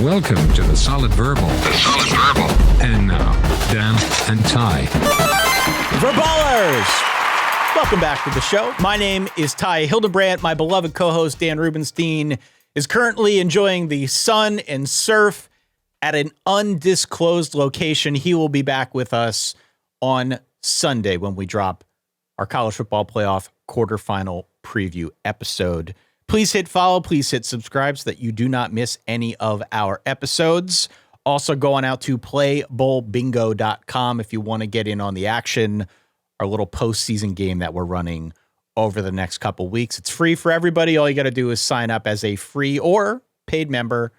Welcome to the Solid Verbal. And now, Dan and Ty. Verballers! Welcome back to the show. My name is Ty Hildebrandt. My beloved co-host Dan Rubenstein is currently enjoying the sun and surf at an undisclosed location. He will be back with us on Sunday when we drop our college football playoff quarterfinal preview episode. Please hit follow. Please hit subscribe so that you do not miss any of our episodes. Also going out to playbowlbingo.com if you want to get in on the action, our little postseason game that we're running over the next couple weeks. It's free for everybody. All you got to do is sign up as a free or paid member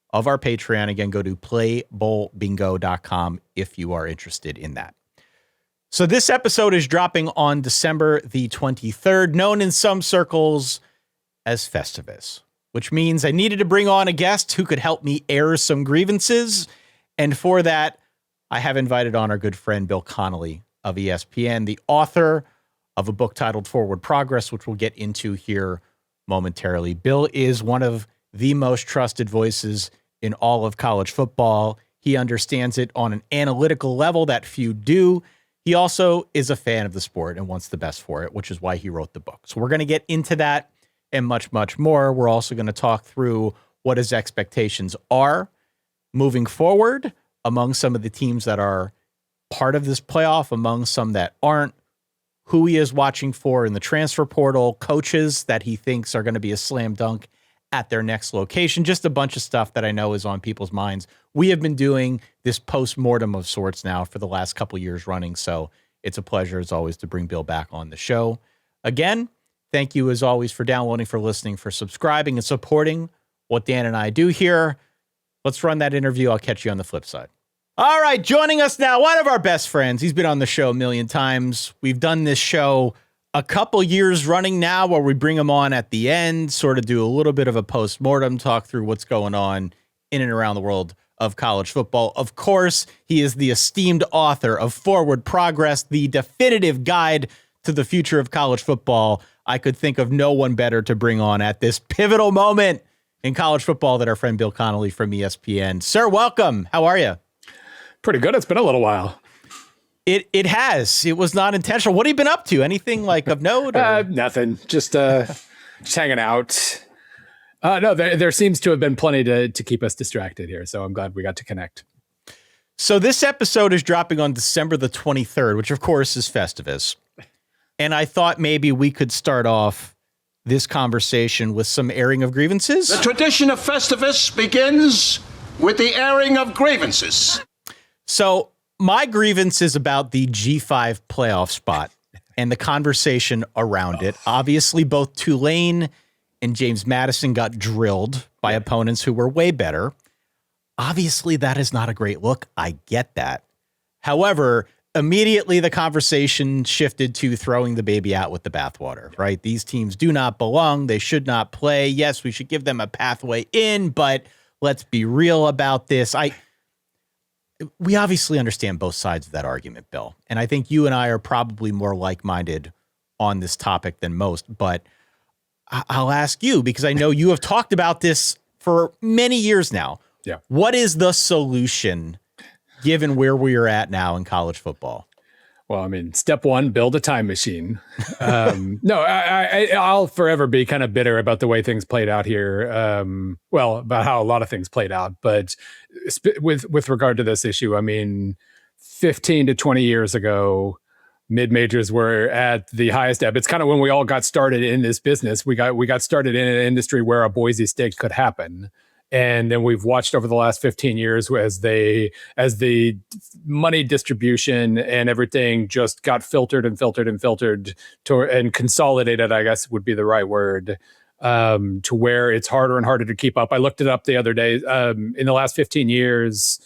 of our Patreon. Again, go to playbowlbingo.com if you are interested in that. So this episode is dropping on December the 23rd, known in some circles as Festivus, which means I needed to bring on a guest who could help me air some grievances. And for that, I have invited on our good friend, Bill Connelly of ESPN, the author of a book titled Forward Progress, which we'll get into here momentarily. Bill is one of the most trusted voices in all of college football. He understands it on an analytical level that few do. He also is a fan of the sport and wants the best for it, which is why he wrote the book. So we're going to get into that and much, much more. We're also going to talk through what his expectations are moving forward among some of the teams that are part of this playoff, among some that aren't, who he is watching for in the transfer portal, coaches that he thinks are going to be a slam dunk at their next location, just a bunch of stuff that I know is on people's minds. We have been doing this post-mortem of sorts now for the last couple years running, so it's a pleasure, as always, to bring Bill back on the show. Again, thank you, as always, for downloading, for listening, for subscribing, and supporting what Dan and I do here. Let's run that interview. I'll catch you on the flip side. All right, joining us now, one of our best friends. He's been on the show a million times. We've done this show a couple years running now where we bring him on at the end, sort of do a little bit of a post-mortem, talk through what's going on in and around the world of college football. Of course, he is the esteemed author of Forward Progress, the definitive guide to the future of college football. I could think of no one better to bring on at this pivotal moment in college football than our friend Bill Connelly from ESPN. Sir, welcome. How are you? Pretty good. It's been a little while. It has. It was not intentional. What have you been up to? Anything like of note? Or? Nothing. Just hanging out. No, there seems to have been plenty to keep us distracted here. So I'm glad we got to connect. So this episode is dropping on December the 23rd, which of course is Festivus. And I thought maybe we could start off this conversation with some airing of grievances. The tradition of Festivus begins with the airing of grievances. So my grievance is about the G5 playoff spot and the conversation around it. Obviously, both Tulane and James Madison got drilled by opponents who were way better. Obviously, that is not a great look. I get that. However, immediately the conversation shifted to throwing the baby out with the bathwater, right? These teams do not belong. They should not play. Yes, we should give them a pathway in, but let's be real about this. We obviously understand both sides of that argument, Bill. And I think you and I are probably more like-minded on this topic than most. But I'll ask you, because I know you have talked about this for many years now. Yeah. What is the solution given where we are at now in college football? Well, I mean, step one, build a time machine. No, I'll forever be kind of bitter about the way things played out here. About how a lot of things played out. But with regard to this issue, I mean, 15 to 20 years ago, mid-majors were at the highest ebb. It's kind of when we all got started in this business. We got started in an industry where a Boise State could happen. And then we've watched over the last 15 years as the money distribution and everything just got filtered and consolidated, I guess would be the right word, to where it's harder and harder to keep up. I looked it up the other day. In the last 15 years,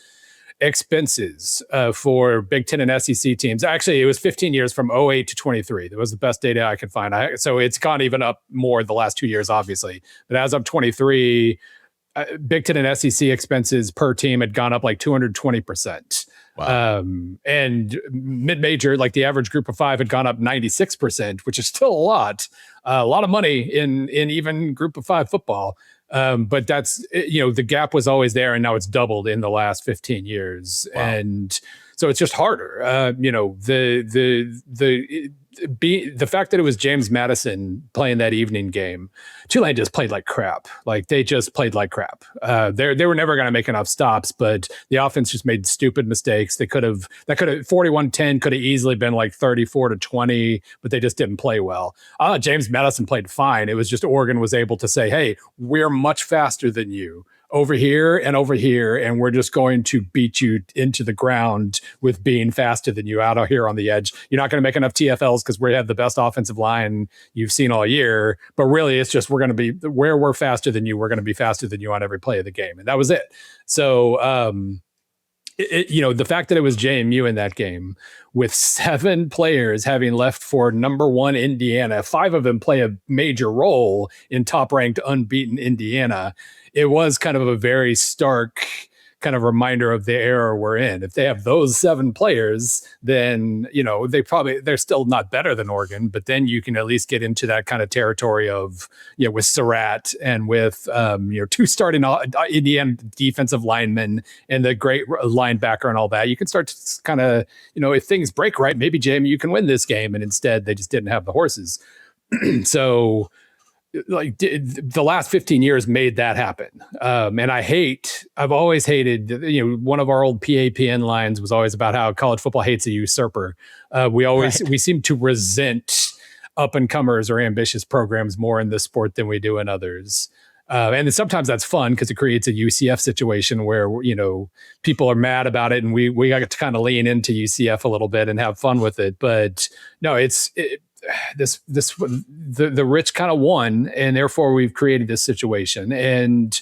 expenses for Big Ten and SEC teams. Actually, it was 15 years from 08 to 23. That was the best data I could find. So it's gone even up more the last 2 years, obviously. But as of 23, Big Ten and SEC expenses per team had gone up like 220%. Wow. And mid-major, like the average group of five, had gone up 96%, which is still a lot of money in even group of five football. But that's, the gap was always there, and now it's doubled in the last 15 years. Wow. And so it's just harder. The fact that it was James Madison playing that evening game, Tulane just played like crap. Like they just played like crap. They were never going to make enough stops, but the offense just made stupid mistakes. That could have 41-10 could have easily been like 34-20, but they just didn't play well. James Madison played fine. It was just Oregon was able to say, hey, we're much faster than you over here, and we're just going to beat you into the ground with being faster than you out here on the edge. You're not going to make enough TFLs because we have the best offensive line you've seen all year, but really it's just we're faster than you. We're going to be faster than you on every play of the game. And that was it. So, the fact that it was JMU in that game with 7 players having left for number 1 Indiana, 5 of them play a major role in top-ranked unbeaten Indiana, it was kind of a very stark kind of reminder of the era we're in. If they have those 7 players, then, they're still not better than Oregon, but then you can at least get into that kind of territory of, with Surratt and with, 2 starting Indiana defensive linemen and the great linebacker and all that. You can start to kind of, if things break right, maybe JMU can win this game. And instead they just didn't have the horses. So, like the last 15 years made that happen. And I've always hated, one of our old PAPN lines was always about how college football hates a usurper. We seem to resent up and comers or ambitious programs more in this sport than we do in others. And sometimes that's fun because it creates a UCF situation where, people are mad about it and we got to kind of lean into UCF a little bit and have fun with it. But no, the rich kind of won, and therefore we've created this situation. And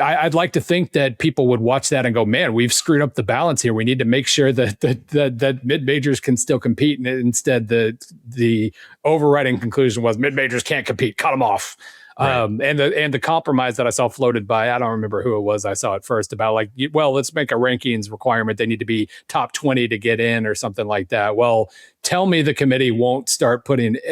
I'd like to think that people would watch that and go, man, we've screwed up the balance here. We need to make sure that mid majors can still compete. And instead the overriding conclusion was mid majors can't compete, cut them off. Right. And the compromise that I saw floated by, I don't remember who it was I saw it first, about like, well, let's make a rankings requirement. They need to be top 20 to get in or something like that. Well, tell me the committee won't start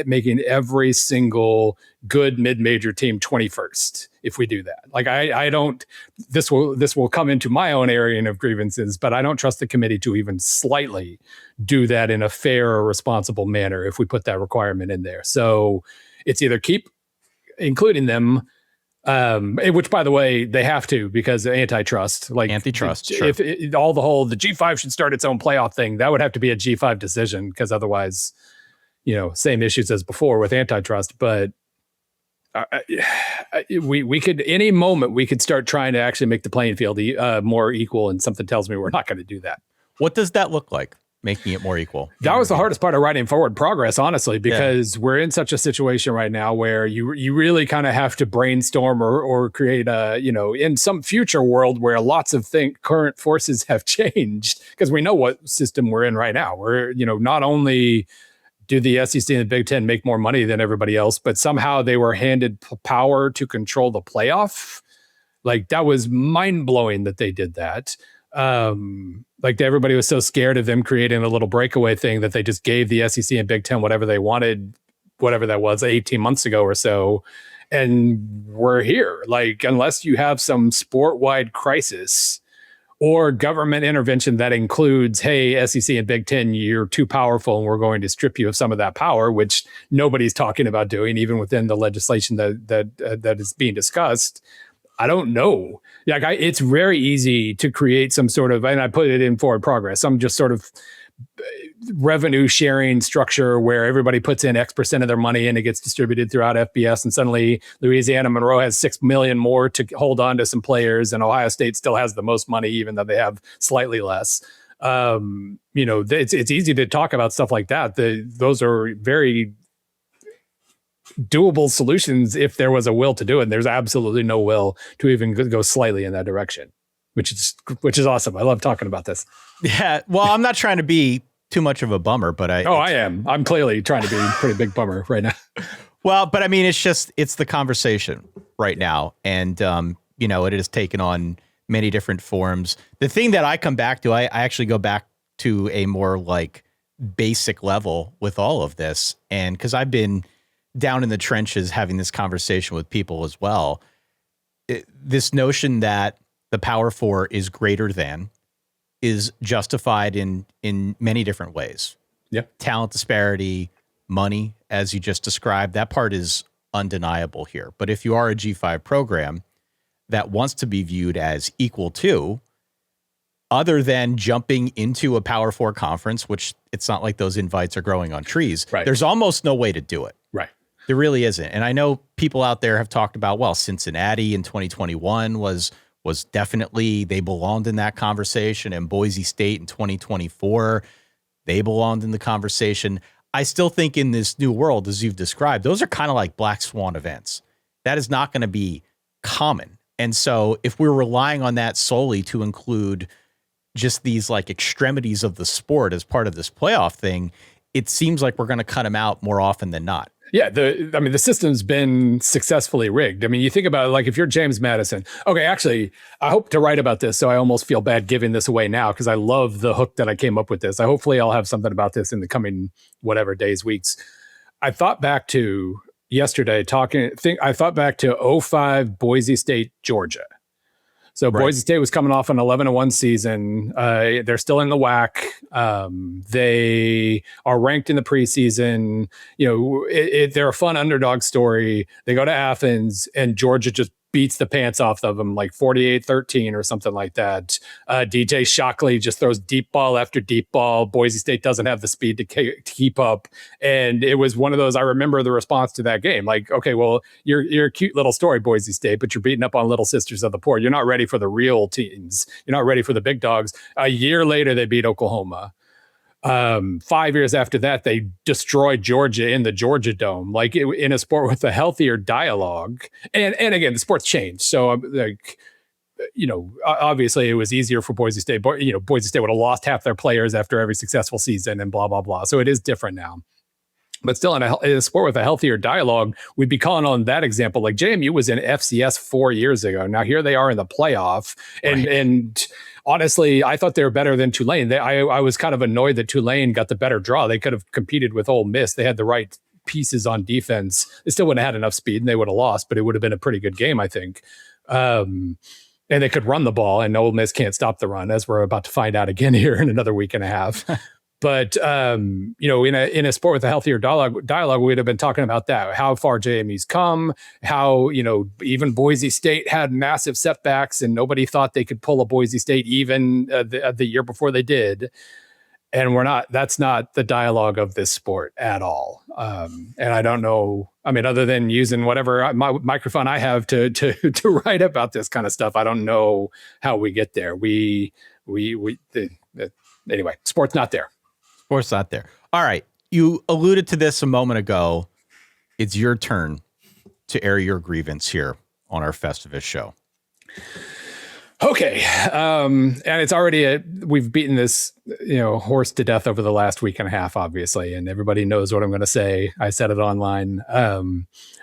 making every single good mid-major team 21st if we do that. Like I don't, this will come into my own area of grievances, but I don't trust the committee to even slightly do that in a fair or responsible manner if we put that requirement in there. So it's either keep including them, which by the way they have to because antitrust. Sure. If the G5 should start its own playoff thing, that would have to be a G5 decision because otherwise, same issues as before with antitrust. But we could any moment we could start trying to actually make the playing field more equal, and something tells me we're not going to do that. What does that look like? Making it more equal. That was the hardest part of writing forward progress, honestly, because we're in such a situation right now where you really kind of have to brainstorm or create in some future world where lots of current forces have changed, because we know what system we're in right now. We're, not only do the SEC and the Big Ten make more money than everybody else, but somehow they were handed power to control the playoff. Like that was mind blowing that they did that. Like everybody was so scared of them creating a little breakaway thing that they just gave the SEC and Big Ten whatever they wanted, whatever that was 18 months ago or so. And we're here. Like, unless you have some sport-wide crisis or government intervention that includes, hey, SEC and Big Ten, you're too powerful and we're going to strip you of some of that power, which nobody's talking about doing, even within the legislation that is being discussed. I don't know. It's very easy to create some sort of, and I put it in forward progress, some just sort of revenue sharing structure where everybody puts in X% of their money and it gets distributed throughout FBS. And suddenly Louisiana Monroe has 6 million more to hold on to some players, and Ohio State still has the most money, even though they have slightly less. It's easy to talk about stuff like that. Those are very doable solutions if there was a will to do it. And there's absolutely no will to even go slightly in that direction, which is awesome. I love talking about this. Yeah. Well, I'm not trying to be too much of a bummer, but I am. I'm clearly trying to be a pretty big bummer right now. Well, but I mean, it's the conversation right now. And, it has taken on many different forms. The thing that I come back to, I actually go back to a more like basic level with all of this. And because I've been down in the trenches having this conversation with people as well. This notion that the Power Four is greater than is justified in many different ways. Yeah. Talent disparity, money, as you just described, that part is undeniable here. But if you are a G5 program that wants to be viewed as equal to, other than jumping into a Power Four conference, which it's not like those invites are growing on trees, right, there's almost no way to do it. Right. There really isn't. And I know people out there have talked about, well, Cincinnati in 2021 was definitely, they belonged in that conversation, and Boise State in 2024, they belonged in the conversation. I still think in this new world, as you've described, those are kind of like black swan events. That is not going to be common. And so if we're relying on that solely to include just these like extremities of the sport as part of this playoff thing, it seems like we're going to cut them out more often than not. Yeah, the system's been successfully rigged. I mean, you think about it, like if you're James Madison. Okay, actually, I hope to write about this, so I almost feel bad giving this away now because I love the hook that I came up with this. Hopefully I'll have something about this in the coming whatever days, weeks. I thought back to yesterday I thought back to 2005 Boise State, Georgia. So right. Boise State was coming off an 11-1 season. They're still in the WAC. They are ranked in the preseason. They're a fun underdog story. They go to Athens, and Georgia just beats the pants off of them, like 48-13 or something like that. DJ Shockley just throws deep ball after deep ball. Boise State doesn't have the speed to keep up. And it was one of those, I remember the response to that game. Like, okay, well, you're a cute little story, Boise State, but you're beating up on Little Sisters of the Poor. You're not ready for the real teams. You're not ready for the big dogs. A year later, they beat Oklahoma. 5 years after that, they destroyed Georgia in the Georgia Dome, like in a sport with a healthier dialogue. And again, the sport's changed. So obviously it was easier for Boise State. Boise State would have lost half their players after every successful season and blah, blah, blah. So it is different now. But still, in a sport with a healthier dialogue, we'd be calling on that example. Like JMU was in FCS 4 years ago. Now here they are in the playoff. And honestly, I thought they were better than Tulane. I was kind of annoyed that Tulane got the better draw. They could have competed with Ole Miss. They had the right pieces on defense. They still wouldn't have had enough speed, and they would have lost, but it would have been a pretty good game, I think. And they could run the ball, and Ole Miss can't stop the run, as we're about to find out again here in another week and a half. But in a sport with a healthier dialogue, we'd have been talking about that. How far JMU's come, how even Boise State had massive setbacks, and nobody thought they could pull a Boise State even the year before they did. And that's not the dialogue of this sport at all. And I don't know. I mean, other than using whatever microphone I have to write about this kind of stuff, I don't know how we get there. Anyway, sport's not there. Sport's not there. All right. You alluded to this a moment ago. It's your turn to air your grievance here on our Festivus show. Okay. And it's already we've beaten this, horse to death over the last week and a half, obviously, and everybody knows what I'm going to say. I said it online.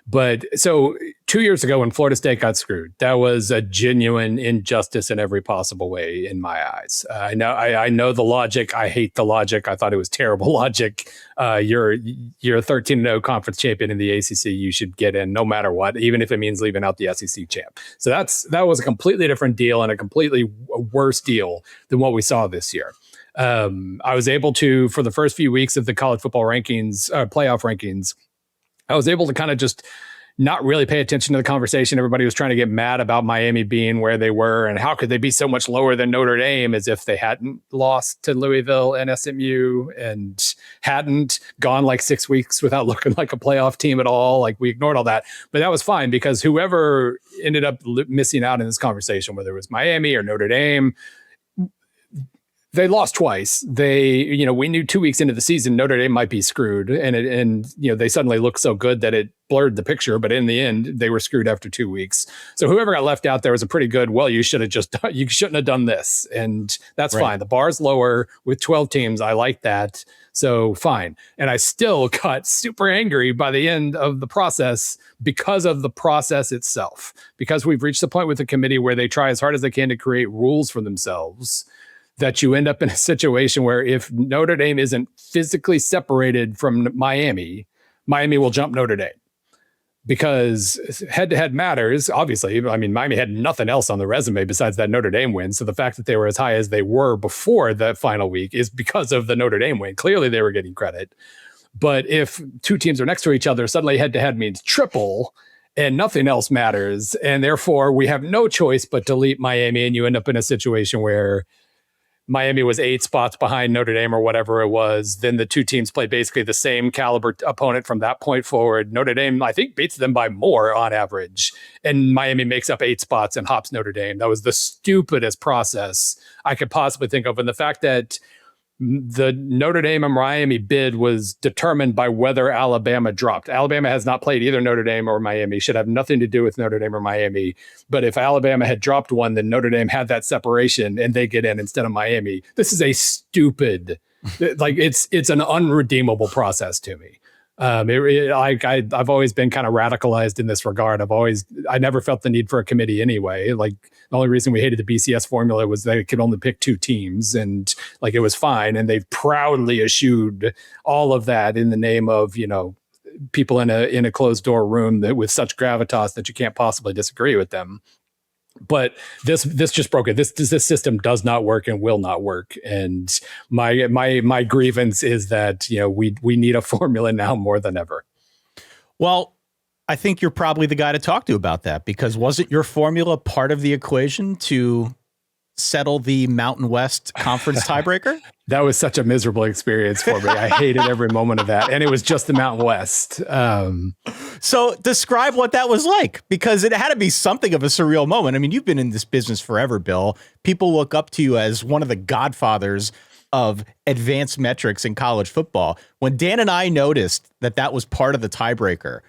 But so 2 years ago when Florida State got screwed, that was a genuine injustice in every possible way in my eyes. I know the logic. I hate the logic. I thought it was terrible logic. You're a 13-0 conference champion in the ACC. You should get in no matter what, even if it means leaving out the SEC champ. So that was a completely different deal and a completely worse deal than what we saw this year. I was able to, for the first few weeks of the college football rankings, playoff rankings, I was able to kind of just not really pay attention to the conversation. Everybody was trying to get mad about Miami being where they were and how could they be so much lower than Notre Dame, as if they hadn't lost to Louisville and SMU and hadn't gone like 6 weeks without looking like a playoff team at all. Like, we ignored all that, but that was fine because whoever ended up missing out in this conversation, whether it was Miami or Notre Dame, they lost twice. We knew 2 weeks into the season Notre Dame might be screwed, and they suddenly looked so good that it blurred the picture. But in the end, they were screwed after 2 weeks. So whoever got left out there was a pretty good. Well, you shouldn't have done this, and that's right. Fine. The bar's lower with 12 teams. I like that. So fine. And I still got super angry by the end of the process because of the process itself. Because we've reached the point with the committee where they try as hard as they can to create rules for themselves, that you end up in a situation where if Notre Dame isn't physically separated from Miami will jump Notre Dame. because head-to-head matters, obviously. I mean, Miami had nothing else on the resume besides that Notre Dame win. So the fact that they were as high as they were before that final week is because of the Notre Dame win. Clearly, they were getting credit. But if two teams are next to each other, suddenly head-to-head means triple, and nothing else matters. And therefore, we have no choice but to delete Miami, and you end up in a situation where Miami was 8 spots behind Notre Dame or whatever it was. Then the two teams played basically the same caliber opponent from that point forward. Notre Dame, I think, beats them by more on average. And Miami makes up 8 spots and hops Notre Dame. That was the stupidest process I could possibly think of. And the fact that the Notre Dame and Miami bid was determined by whether Alabama dropped. Alabama has not played either Notre Dame or Miami. Should have nothing to do with Notre Dame or Miami. But if Alabama had dropped one, then Notre Dame had that separation and they get in instead of Miami. This is a stupid, like it's an unredeemable process to me. I've always been kind of radicalized in this regard. I never felt the need for a committee anyway. Like the only reason we hated the BCS formula was they could only pick 2 teams and like it was fine. And they've proudly eschewed all of that in the name of, people in a closed door room that with such gravitas that you can't possibly disagree with them. But this just broke it. This system does not work and will not work. And my grievance is that we need a formula now more than ever. Well, I think you're probably the guy to talk to about that, because wasn't your formula part of the equation to settle the Mountain West Conference tiebreaker? That was such a miserable experience for me. I hated every moment of that. And it was just the Mountain West. So describe what that was like, because it had to be something of a surreal moment. I mean, you've been in this business forever, Bill. People look up to you as one of the godfathers of advanced metrics in college football. When Dan and I noticed that was part of the tiebreaker,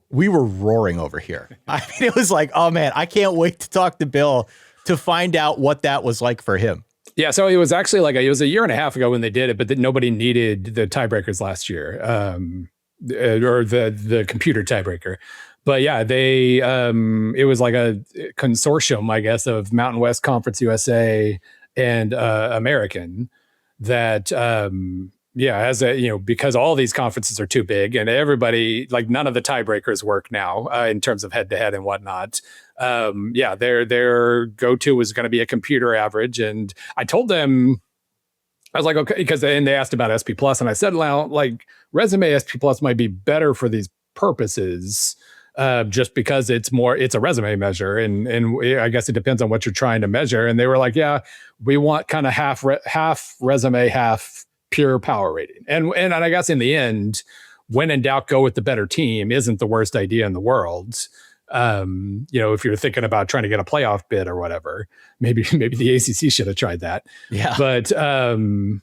we were roaring over here. I mean, it was like, oh man, I can't wait to talk to Bill to find out what that was like for him. Yeah, so it was actually it was a year and a half ago when they did it, but nobody needed the tiebreakers last year, or the computer tiebreaker. But yeah, it was like a consortium, I guess, of Mountain West Conference USA and American that, because all these conferences are too big and everybody, like none of the tiebreakers work now in terms of head to head and whatnot. Their go-to was going to be a computer average. And I told them, I was like, okay, because they asked about SP Plus, and I said, well, like resume SP Plus might be better for these purposes, just because it's a resume measure, and I guess it depends on what you're trying to measure. And they were like, yeah, we want kind of half resume, half pure power rating. And I guess in the end, when in doubt, go with the better team isn't the worst idea in the world. If you're thinking about trying to get a playoff bid or whatever, maybe the ACC should have tried that. Yeah. But, and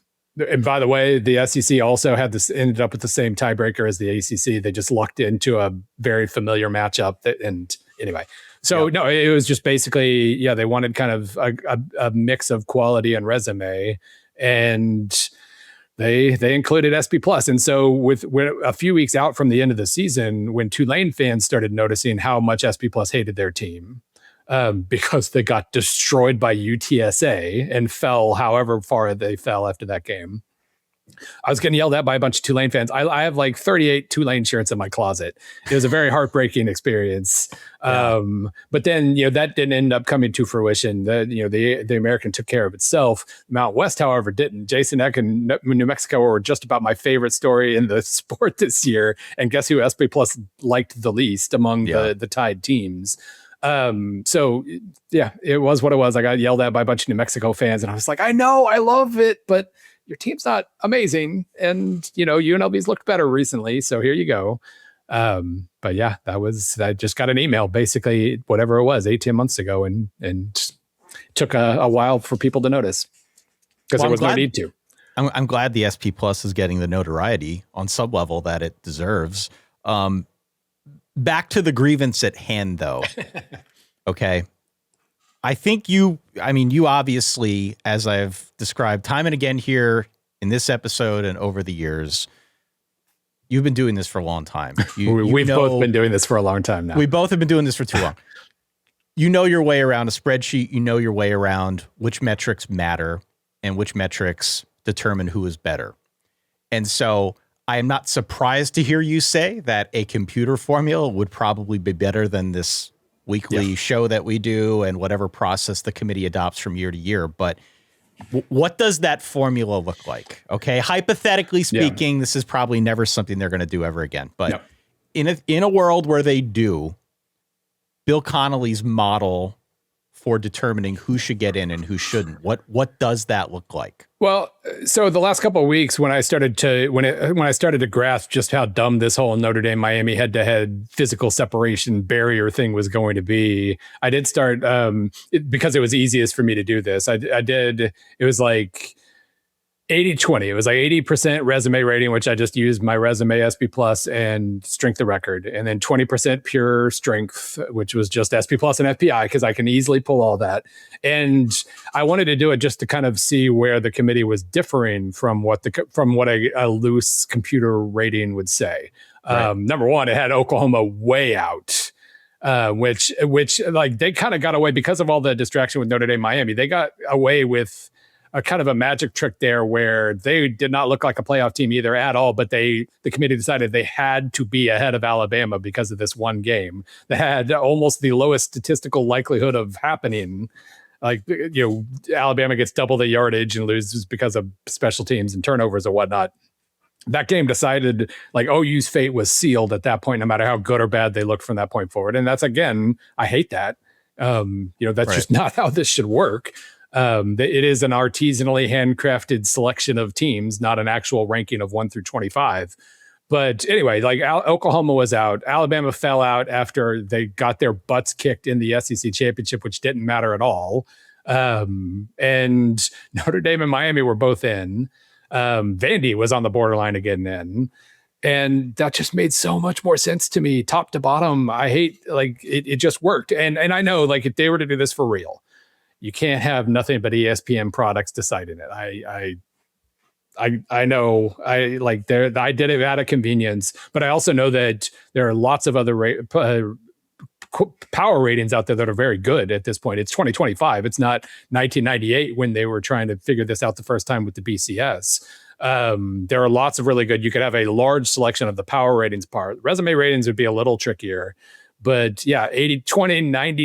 by the way, the SEC also ended up with the same tiebreaker as the ACC. They just lucked into a very familiar matchup No, it was just basically, they wanted kind of a mix of quality and resume, and they included SP Plus. And so with a few weeks out from the end of the season, when Tulane fans started noticing how much SP Plus hated their team, because they got destroyed by UTSA and fell however far they fell after that game, I was getting yelled at by a bunch of Tulane fans. I have like 38 Tulane shirts in my closet. It was a very heartbreaking experience. Yeah. But then, that didn't end up coming to fruition. The American took care of itself. Mount West, however, didn't. Jason Eck and New Mexico were just about my favorite story in the sport this year. And guess who SP Plus liked the least among the tied teams? It was what it was. I got yelled at by a bunch of New Mexico fans, and I was like, I know, I love it, but your team's not amazing. And, UNLV's looked better recently. So here you go. But yeah, I just got an email, basically whatever it was 18 months ago. And took a while for people to notice because there was no need to. I'm glad the SP Plus is getting the notoriety on sub level that it deserves. Back to the grievance at hand though. Okay. I think you obviously, as I've described time and again here in this episode and over the years, you've been doing this for a long time. We've both been doing this for a long time now. We both have been doing this for too long. You know your way around a spreadsheet. You know your way around which metrics matter and which metrics determine who is better. And so I am not surprised to hear you say that a computer formula would probably be better than this weekly show that we do and whatever process the committee adopts from year to year. But what does that formula look like? Okay, hypothetically speaking, this is probably never something they're going to do ever again. But in a world where they do, Bill Connelly's model for determining who should get in and who shouldn't, what does that look like? Well, so the last couple of weeks when I started to grasp just how dumb this whole Notre Dame Miami head-to-head physical separation barrier thing was going to be, I did start because it was easiest for me to do this. It was like 80-20. It was like 80% resume rating, which I just used my resume SP plus and strength of record, and then 20% pure strength, which was just SP plus and FPI, because I can easily pull all that. And I wanted to do it just to kind of see where the committee was differing from what a loose computer rating would say. Right. Number one, it had Oklahoma way out. Which like they kind of got away because of all the distraction with Notre Dame Miami. They got away with a kind of a magic trick there where they did not look like a playoff team either at all, but the committee decided they had to be ahead of Alabama because of this one game that had almost the lowest statistical likelihood of happening. Like, Alabama gets double the yardage and loses because of special teams and turnovers and whatnot. That game decided like OU's fate was sealed at that point, no matter how good or bad they looked from that point forward. And that's, again, I hate that. That's just not how this should work. It is an artisanally handcrafted selection of teams, not an actual ranking of 1 through 25. But anyway, like Oklahoma was out. Alabama fell out after they got their butts kicked in the SEC championship, which didn't matter at all. And Notre Dame and Miami were both in. Vandy was on the borderline again then. And that just made so much more sense to me, top to bottom. I hate, like, it just worked. And I know, like, if they were to do this for real, you can't have nothing but ESPN products deciding it. I know I did it out of convenience, but I also know that there are lots of other power ratings out there that are very good at this point. It's 2025. It's not 1998 when they were trying to figure this out the first time with the BCS. There are lots of really good. You could have a large selection of the power ratings part. Resume ratings would be a little trickier. But yeah, 80-20,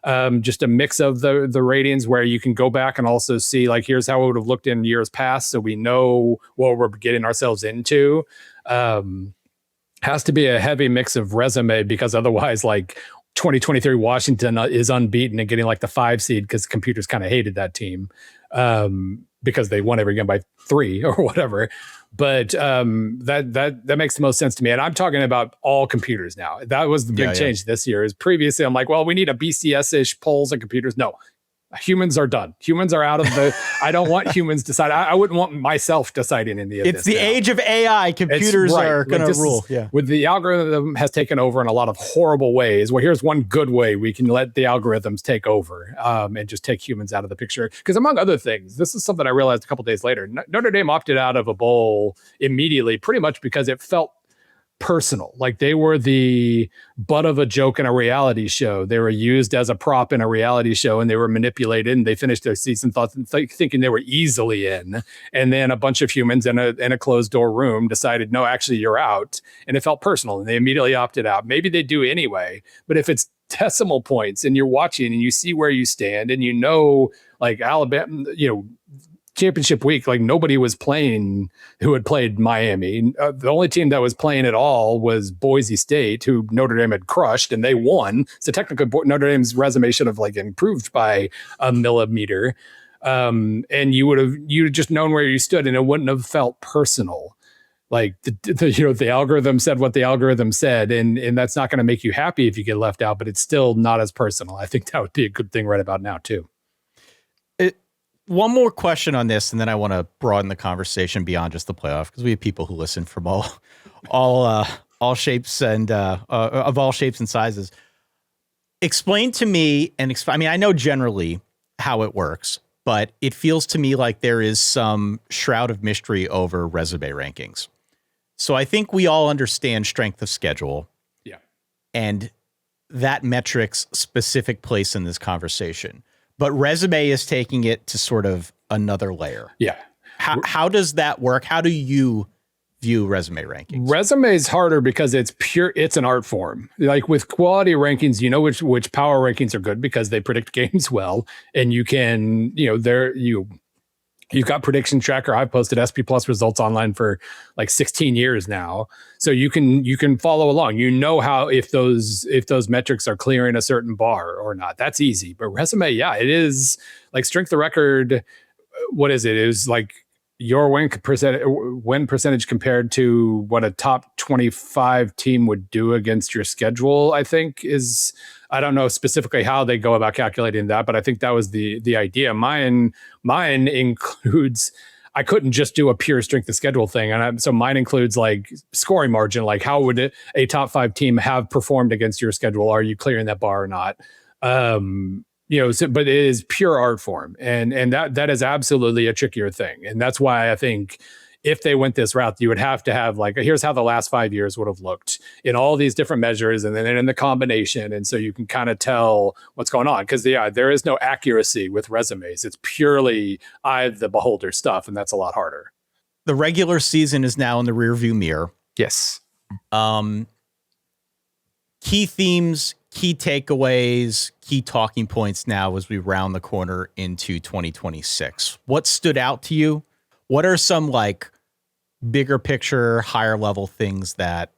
90-10, just a mix of the ratings where you can go back and also see, like, here's how it would have looked in years past, so we know what we're getting ourselves into. Has to be a heavy mix of resume, because otherwise, like, 2023 Washington is unbeaten and getting like the 5 seed because computers kind of hated that team because they won every game by 3 or whatever. But that makes the most sense to me. And I'm talking about all computers now. That was the big change this year. Is previously I'm like, well, we need a BCS-ish polls and computers. No, humans are done. Humans are out of the. I don't want humans decide. I wouldn't want myself deciding any of this. It's the age of AI. Computers are going to rule. With the algorithm has taken over in a lot of horrible ways. Well, here's one good way we can let the algorithms take over and just take humans out of the picture. Because among other things, this is something I realized a couple days later. Notre Dame opted out of a bowl immediately, pretty much because it felt personal. Like they were the butt of a joke in a reality show. They were used as a prop in a reality show, and they were manipulated, and they finished their season thinking they were easily in. And then a bunch of humans in a closed door room decided, no, actually you're out. And it felt personal, and they immediately opted out. Maybe they do anyway, but if it's decimal points and you're watching and you see where you stand and like Alabama, championship week, like nobody was playing who had played Miami. The only team that was playing at all was Boise State, who Notre Dame had crushed, and they won. So technically Notre Dame's resume should have like improved by a millimeter. And you'd just known where you stood, and it wouldn't have felt personal. Like the algorithm said what the algorithm said, and that's not going to make you happy if you get left out, but it's still not as personal. I think that would be a good thing right about now too. One more question on this, and then I want to broaden the conversation beyond just the playoff, because we have people who listen from all shapes and of all shapes and sizes. Explain to me, I know generally how it works, but it feels to me like there is some shroud of mystery over resume rankings. So I think we all understand strength of schedule, and that metric's specific place in this conversation. But resume is taking it to sort of another layer. Yeah. How does that work? How do you view resume rankings? Resume is harder because it's an art form. Like with quality rankings, you know which power rankings are good because they predict games well, and you can, you've got prediction tracker. I've posted SP Plus results online for like 16 years now, so you can follow along. You know how if those metrics are clearing a certain bar or not. That's easy. But resume, yeah, it is like strength of record. What is it? It was like your win percentage compared to what a top 25 team would do against your schedule, I think is, I don't know specifically how they go about calculating that, but I think that was the idea. Mine includes, I couldn't just do a pure strength of schedule thing. And so mine includes like scoring margin, like how would a top 5 team have performed against your schedule? Are you clearing that bar or not? But it is pure art form, and that is absolutely a trickier thing. And that's why I think if they went this route, you would have to have like, here's how the last 5 years would have looked in all these different measures, and then in the combination. And so you can kind of tell what's going on, because there is no accuracy with resumes. It's purely eye of the beholder stuff, and that's a lot harder. The regular season is now in the rearview mirror. Yes. Key themes, key takeaways, key talking points now as we round the corner into 2026. What stood out to you? What are some like bigger picture, higher level things that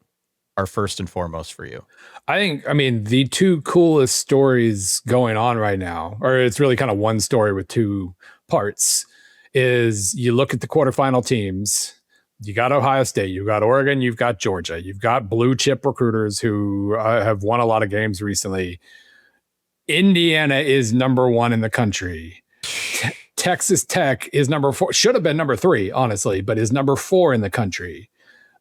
are first and foremost for you? I mean, the two coolest stories going on right now, or it's really kind of one story with two parts, is you look at the quarterfinal teams. You got Ohio State, you've got Oregon, you've got Georgia, you've got blue chip recruiters who have won a lot of games recently. Indiana is number 1 in the country. Texas Tech is number 4, should have been number 3, honestly, but is number 4 in the country.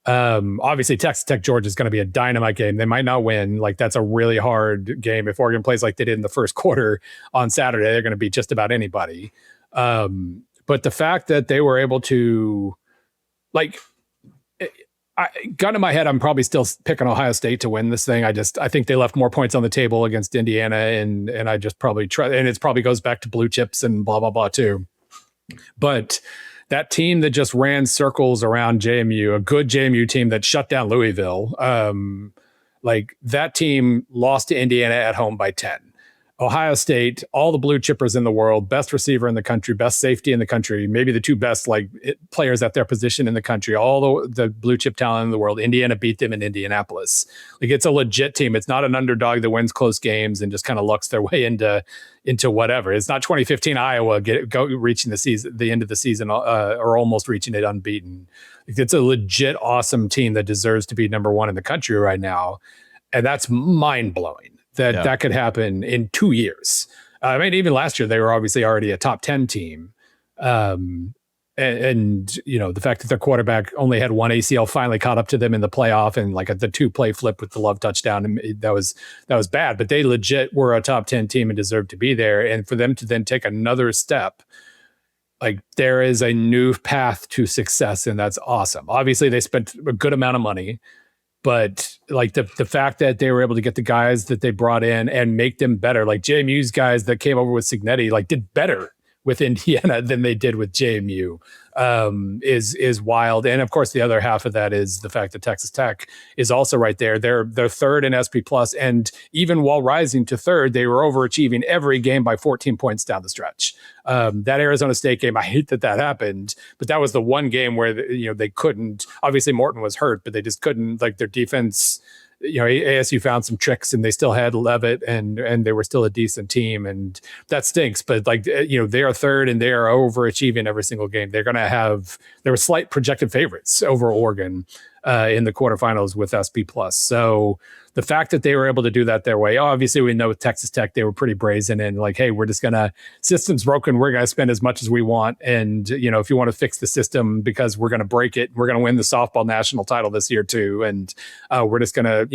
Obviously, Texas Tech Georgia is going to be a dynamite game. They might not win. Like, that's a really hard game. If Oregon plays like they did in the first quarter on Saturday, they're going to beat just about anybody. But the fact that they were able to, like, gun in my head, I'm probably still picking Ohio State to win this thing. I think they left more points on the table against Indiana, and I just probably try, and it probably goes back to blue chips and blah, blah, blah too. But that team that just ran circles around JMU, a good JMU team that shut down Louisville, like that team lost to Indiana at home by 10. Ohio State, all the blue chippers in the world, best receiver in the country, best safety in the country, maybe the two best players at their position in the country, all the blue chip talent in the world. Indiana beat them in Indianapolis. Like, it's a legit team. It's not an underdog that wins close games and just kind of lucks their way into whatever. It's not 2015 Iowa reaching the end of the season or almost reaching it unbeaten. It's a legit awesome team that deserves to be number 1 in the country right now, and that's mind blowing. That could happen in 2 years. I mean, even last year, they were obviously already a top 10 team. And the fact that their quarterback only had one ACL finally caught up to them in the playoff, and like the 2-play flip with the Love touchdown, and that was bad. But they legit were a top 10 team and deserved to be there. And for them to then take another step, like, there is a new path to success, and that's awesome. Obviously, they spent a good amount of money. But like the fact that they were able to get the guys that they brought in and make them better, like JMU's guys that came over with Connelly, like did better with Indiana than they did with JMU, is wild. And of course, the other half of that is the fact that Texas Tech is also right there. They're 3rd in SP Plus, and even while rising to 3rd, they were overachieving every game by 14 points down the stretch. That Arizona State game, I hate that happened, but that was the one game where they couldn't. Obviously, Morton was hurt, but they just couldn't. Like, their defense, ASU found some tricks, and they still had Levitt, and they were still a decent team, and that stinks. But they are 3rd, and they are overachieving every single game. They were slight projected favorites over Oregon in the quarterfinals with SP Plus. So the fact that they were able to do that their way, obviously we know with Texas Tech, they were pretty brazen and like, hey, we're just system's broken. We're going to spend as much as we want. And, if you want to fix the system because we're going to break it, we're going to win the softball national title this year too. And we're just going to,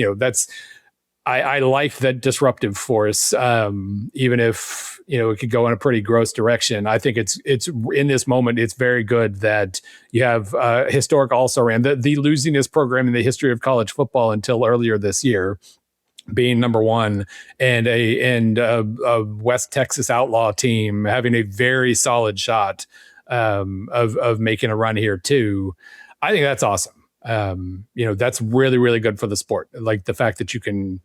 I like that disruptive force, even if it could go in a pretty gross direction. I think it's in this moment, it's very good that you have historic also ran the losingest program in the history of college football until earlier this year, being number 1, and a West Texas Outlaw team having a very solid shot of making a run here too. I think that's awesome. That's really, really good for the sport. Like the fact that you can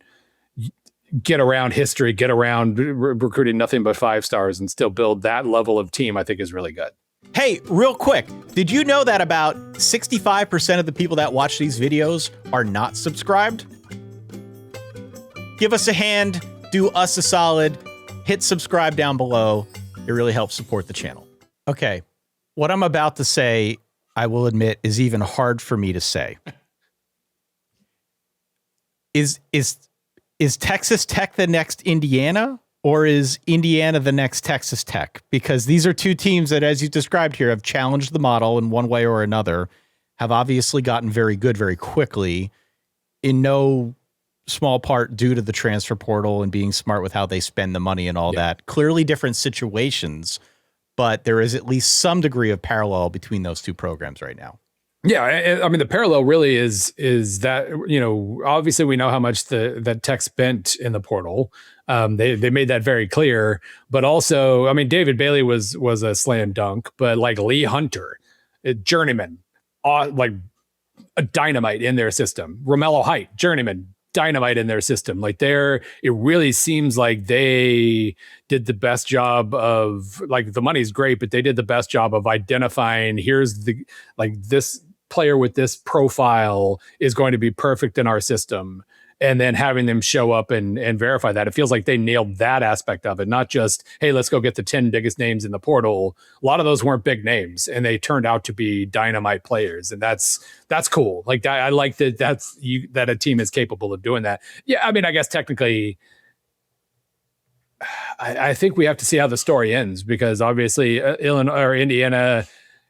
get around history, get around recruiting nothing but 5 stars and still build that level of team, I think is really good. Hey, real quick, did you know that about 65% of the people that watch these videos are not subscribed? Give us a hand, do us a solid, hit subscribe down below. It really helps support the channel. Okay, what I'm about to say, I will admit, is even hard for me to say. Is Texas Tech the next Indiana, or is Indiana the next Texas Tech? Because these are two teams that, as you described here, have challenged the model in one way or another, have obviously gotten very good very quickly, in no small part due to the transfer portal and being smart with how they spend the money and all that. Clearly different situations, but there is at least some degree of parallel between those two programs right now. Yeah, I mean, the parallel really is that, obviously we know how much that Tech spent in the portal. They made that very clear, but also, I mean, David Bailey was a slam dunk, but like Lee Hunter, a journeyman, like a dynamite in their system. Romello Height, journeyman, dynamite in their system. Like it really seems like they did the best job of, like, the money's great, but they did the best job of identifying, here's this player with this profile is going to be perfect in our system, and then having them show up and verify that. It feels like they nailed that aspect of it, not just, hey, let's go get the 10 biggest names in the portal. A lot of those weren't big names, and they turned out to be dynamite players, and that's cool. Like, I like that a team is capable of doing that. Yeah, I mean, I guess technically, I think we have to see how the story ends, because obviously Illinois or Indiana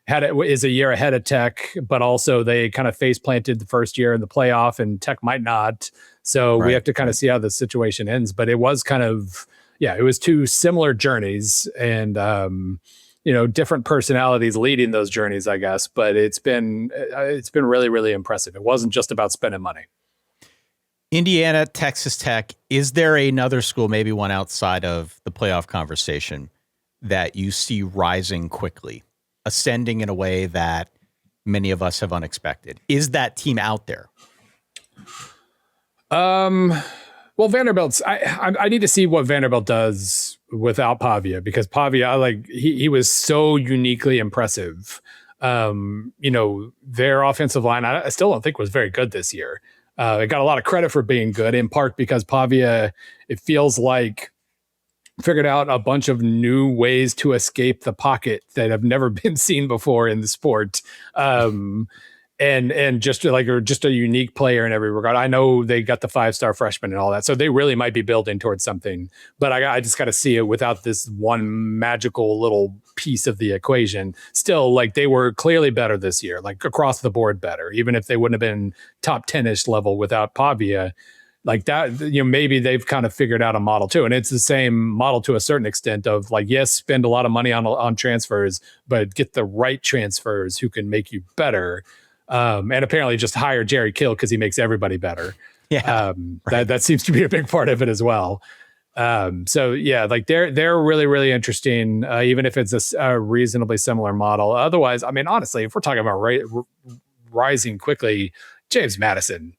is a year ahead of Tech, but also they kind of face planted the first year in the playoff, and Tech might not. So we have to kind of see how the situation ends. But it was kind of, it was two similar journeys, and different personalities leading those journeys, I guess. But it's been really, really impressive. It wasn't just about spending money. Indiana, Texas Tech. Is there another school, maybe one outside of the playoff conversation, that you see rising quickly, ascending in a way that many of us have unexpected? Is that team out there? Well, Vanderbilt's, I need to see what Vanderbilt does without Pavia, because Pavia, he was so uniquely impressive. Their offensive line, I still don't think was very good this year. It got a lot of credit for being good, in part because Pavia, it feels like, figured out a bunch of new ways to escape the pocket that have never been seen before in the sport. And just a unique player in every regard. I know they got the 5-star freshman and all that, so they really might be building towards something, but I just got to see it without this one magical little piece of the equation. Still, like, they were clearly better this year, like across the board better, even if they wouldn't have been top 10-ish level without Pavia. Like that, maybe they've kind of figured out a model too. And it's the same model to a certain extent of, like, yes, spend a lot of money on transfers, but get the right transfers who can make you better. And apparently just hire Jerry Kill because he makes everybody better. Yeah. That seems to be a big part of it as well. So yeah, like they're really, really interesting, even if it's a reasonably similar model. Otherwise, I mean, honestly, if we're talking about rising quickly, James Madison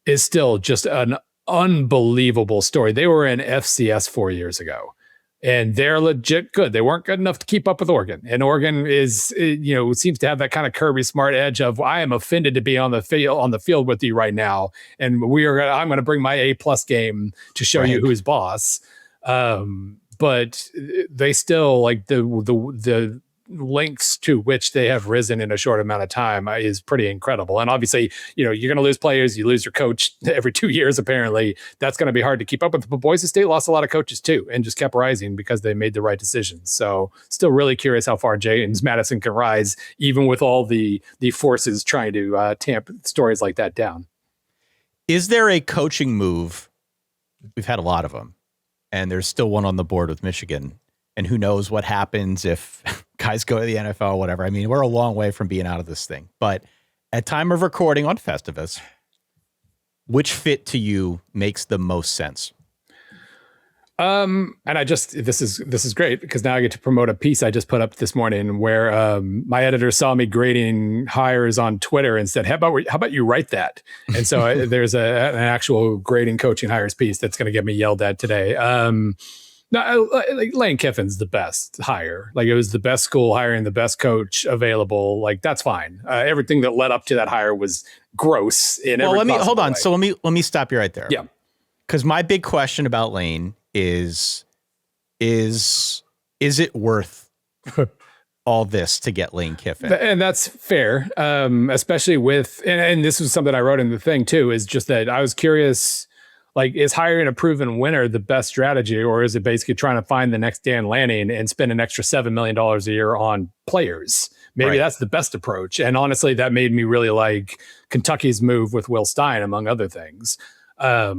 is still just an unbelievable story. They were in FCS 4 years ago, and they're legit good. They weren't good enough to keep up with Oregon, and Oregon is, seems to have that kind of Kirby Smart edge of, I am offended to be on the field with you right now, and I'm going to bring my A+ game to show you who's boss. But they still, like, the lengths to which they have risen in a short amount of time is pretty incredible. And obviously, you're going to lose players. You lose your coach every 2 years, apparently. That's going to be hard to keep up with. But Boise State lost a lot of coaches too, and just kept rising because they made the right decisions. So still really curious how far James Madison can rise, even with all the forces trying to tamp stories like that down. Is there a coaching move? We've had a lot of them, and there's still one on the board with Michigan. And who knows what happens if guys go to the NFL or whatever. I mean, we're a long way from being out of this thing. But at time of recording on Festivus, which fit to you makes the most sense? And this is great because now I get to promote a piece I just put up this morning where my editor saw me grading hires on Twitter and said, how about you write that? And so there's an actual grading coaching hires piece that's going to get me yelled at today. Like Lane Kiffin's the best hire. Like, it was the best school hiring the best coach available. Like, that's fine. Everything that led up to that hire was gross in every possible hold on. way. So let me stop you right there. Yeah. Because my big question about Lane is it worth all this to get Lane Kiffin? And that's fair, especially with, and this was something I wrote in the thing too, is just that I was curious, like, is hiring a proven winner the best strategy, or is it basically trying to find the next Dan Lanning and spend an extra $7 million a year on players? Maybe that's the best approach. And honestly, that made me really like Kentucky's move with Will Stein, among other things. I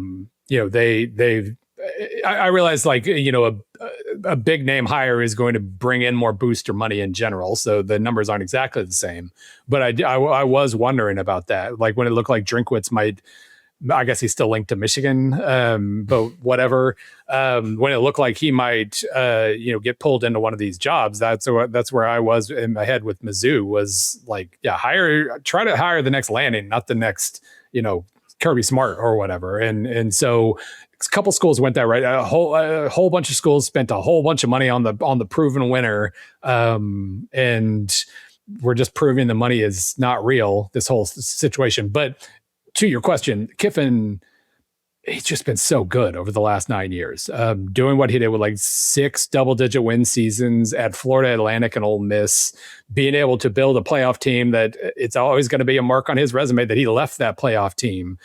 realized, like, a big name hire is going to bring in more booster money in general. So the numbers aren't exactly the same, but I was wondering about that. Like, when it looked like Drinkwitz might, I guess he's still linked to Michigan, but whatever. When it looked like he might, get pulled into one of these jobs, that's where I was in my head with Mizzou, was like, try to hire the next Lanning, not the next, Kirby Smart or whatever. And so a couple schools went that right. A whole bunch of schools spent a whole bunch of money on the proven winner. And we're just proving the money is not real, this whole situation. But to your question, Kiffin, he's just been so good over the last 9 years, doing what he did with like 6 double-digit win seasons at Florida Atlantic and Ole Miss, being able to build a playoff team that it's always going to be a mark on his resume that he left that playoff team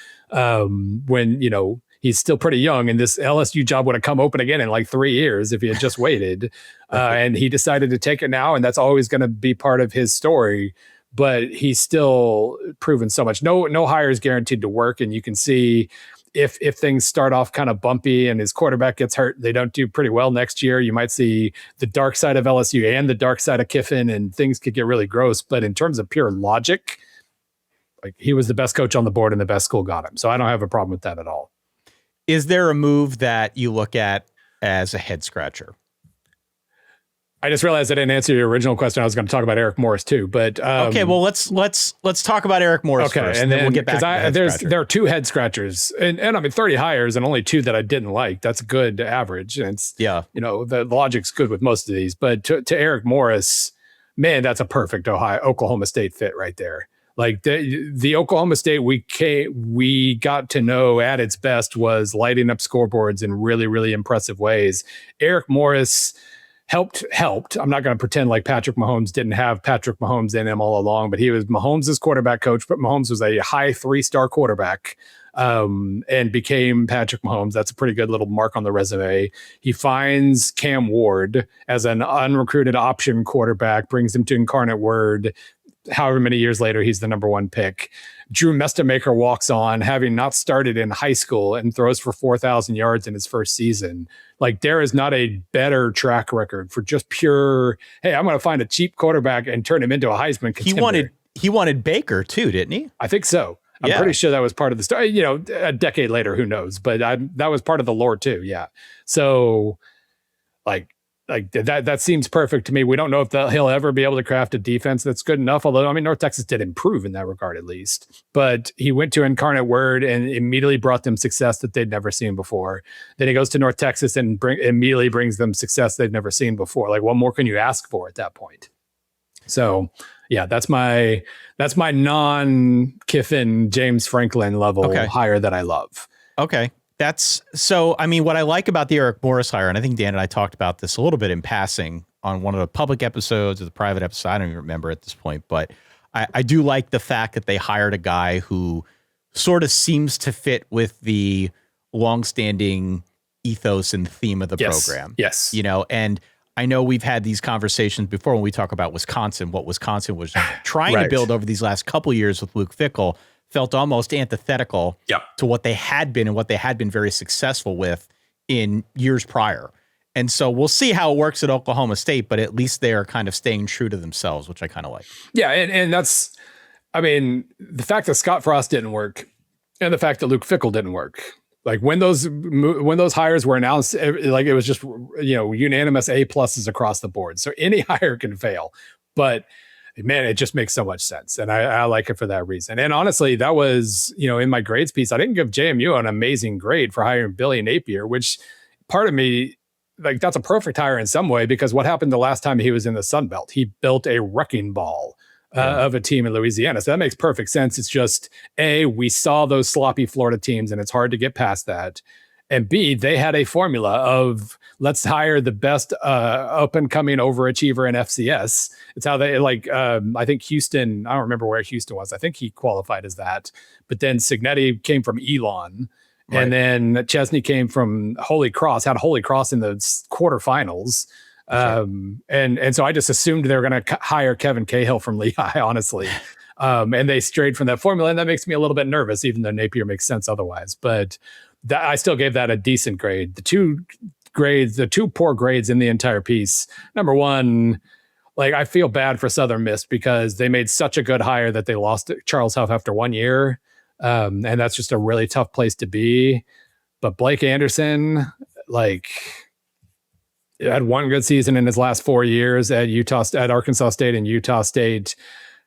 when, he's still pretty young, and this LSU job would have come open again in like 3 years if he had just waited. And he decided to take it now, and that's always going to be part of his story. But he's still proven so much. No hire is guaranteed to work, and you can see if things start off kind of bumpy and his quarterback gets hurt, they don't do pretty well next year. You might see the dark side of LSU and the dark side of Kiffin, and things could get really gross. But in terms of pure logic, like, he was the best coach on the board and the best school got him. So I don't have a problem with that at all. Is there a move that you look at as a head scratcher? I just realized I didn't answer your original question. I was going to talk about Eric Morris too, but okay. Well, let's talk about Eric Morris first, and then we'll get back to there are 2 head scratchers, and I mean 30 hires and only 2 that I didn't like. That's a good average, and it's the logic's good with most of these. But to Eric Morris, man, that's a perfect Oklahoma State fit right there. Like, the Oklahoma State we got to know at its best was lighting up scoreboards in really, really impressive ways. Eric Morris helped. I'm not going to pretend like Patrick Mahomes didn't have Patrick Mahomes in him all along, but he was Mahomes' quarterback coach, but Mahomes was a high 3-star quarterback and became Patrick Mahomes. That's a pretty good little mark on the resume. He finds Cam Ward as an unrecruited option quarterback, brings him to Incarnate Word. However many years later, he's the number 1 pick. Drew Mestamaker walks on, having not started in high school, and throws for 4,000 yards in his first season. Like, there is not a better track record for just pure, hey, I'm going to find a cheap quarterback and turn him into a Heisman contender. He wanted Baker too, didn't he? I think so. I'm pretty sure that was part of the story. A decade later, who knows? But that was part of the lore too. Yeah. So, like that seems perfect to me. We don't know if he'll ever be able to craft a defense that's good enough. Although, I mean, North Texas did improve in that regard, at least. But he went to Incarnate Word and immediately brought them success that they'd never seen before. Then he goes to North Texas and immediately brings them success they've never seen before. Like, what more can you ask for at that point? So, yeah, that's my non-Kiffin James Franklin level hire that I love. Okay. That's so, I mean, what I like about the Eric Morris hire, and I think Dan and I talked about this a little bit in passing on one of the public episodes or the private episode, I don't even remember at this point, but I do like the fact that they hired a guy who sort of seems to fit with the longstanding ethos and theme of the program. Yes. And I know we've had these conversations before when we talk about Wisconsin, what Wisconsin was trying to build over these last couple of years with Luke Fickell felt almost antithetical to what they had been and what they had been very successful with in years prior. And so we'll see how it works at Oklahoma State, but at least they are kind of staying true to themselves, which I kind of like. Yeah. And that's, I mean, the fact that Scott Frost didn't work and the fact that Luke Fickell didn't work, Like when those hires were announced, like it was just, unanimous A pluses across the board. So any hire can fail, but man, it just makes so much sense. And I like it for that reason. And honestly, that was, in my grades piece, I didn't give JMU an amazing grade for hiring Billy Napier, which part of me, like, that's a perfect hire in some way, because what happened the last time he was in the Sun Belt? He built a wrecking ball of a team in Louisiana. So that makes perfect sense. It's just, A, we saw those sloppy Florida teams and it's hard to get past that. And B, they had a formula of let's hire the best up and coming overachiever in FCS. It's how they I think Houston, I don't remember where Houston was. I think he qualified as that. But then Cignetti came from Elon. Right. And then Chesney came from Holy Cross, had Holy Cross in the quarterfinals. And so I just assumed they were going to hire Kevin Cahill from Lehigh, honestly. And they strayed from that formula. And that makes me a little bit nervous, even though Napier makes sense otherwise. But I still gave that a decent grade. The two poor grades in the entire piece. Number one, I feel bad for Southern Miss because they made such a good hire that they lost Charles Huff after 1 year. And that's just a really tough place to be. But Blake Anderson, had one good season in his last 4 years at Arkansas State and Utah State,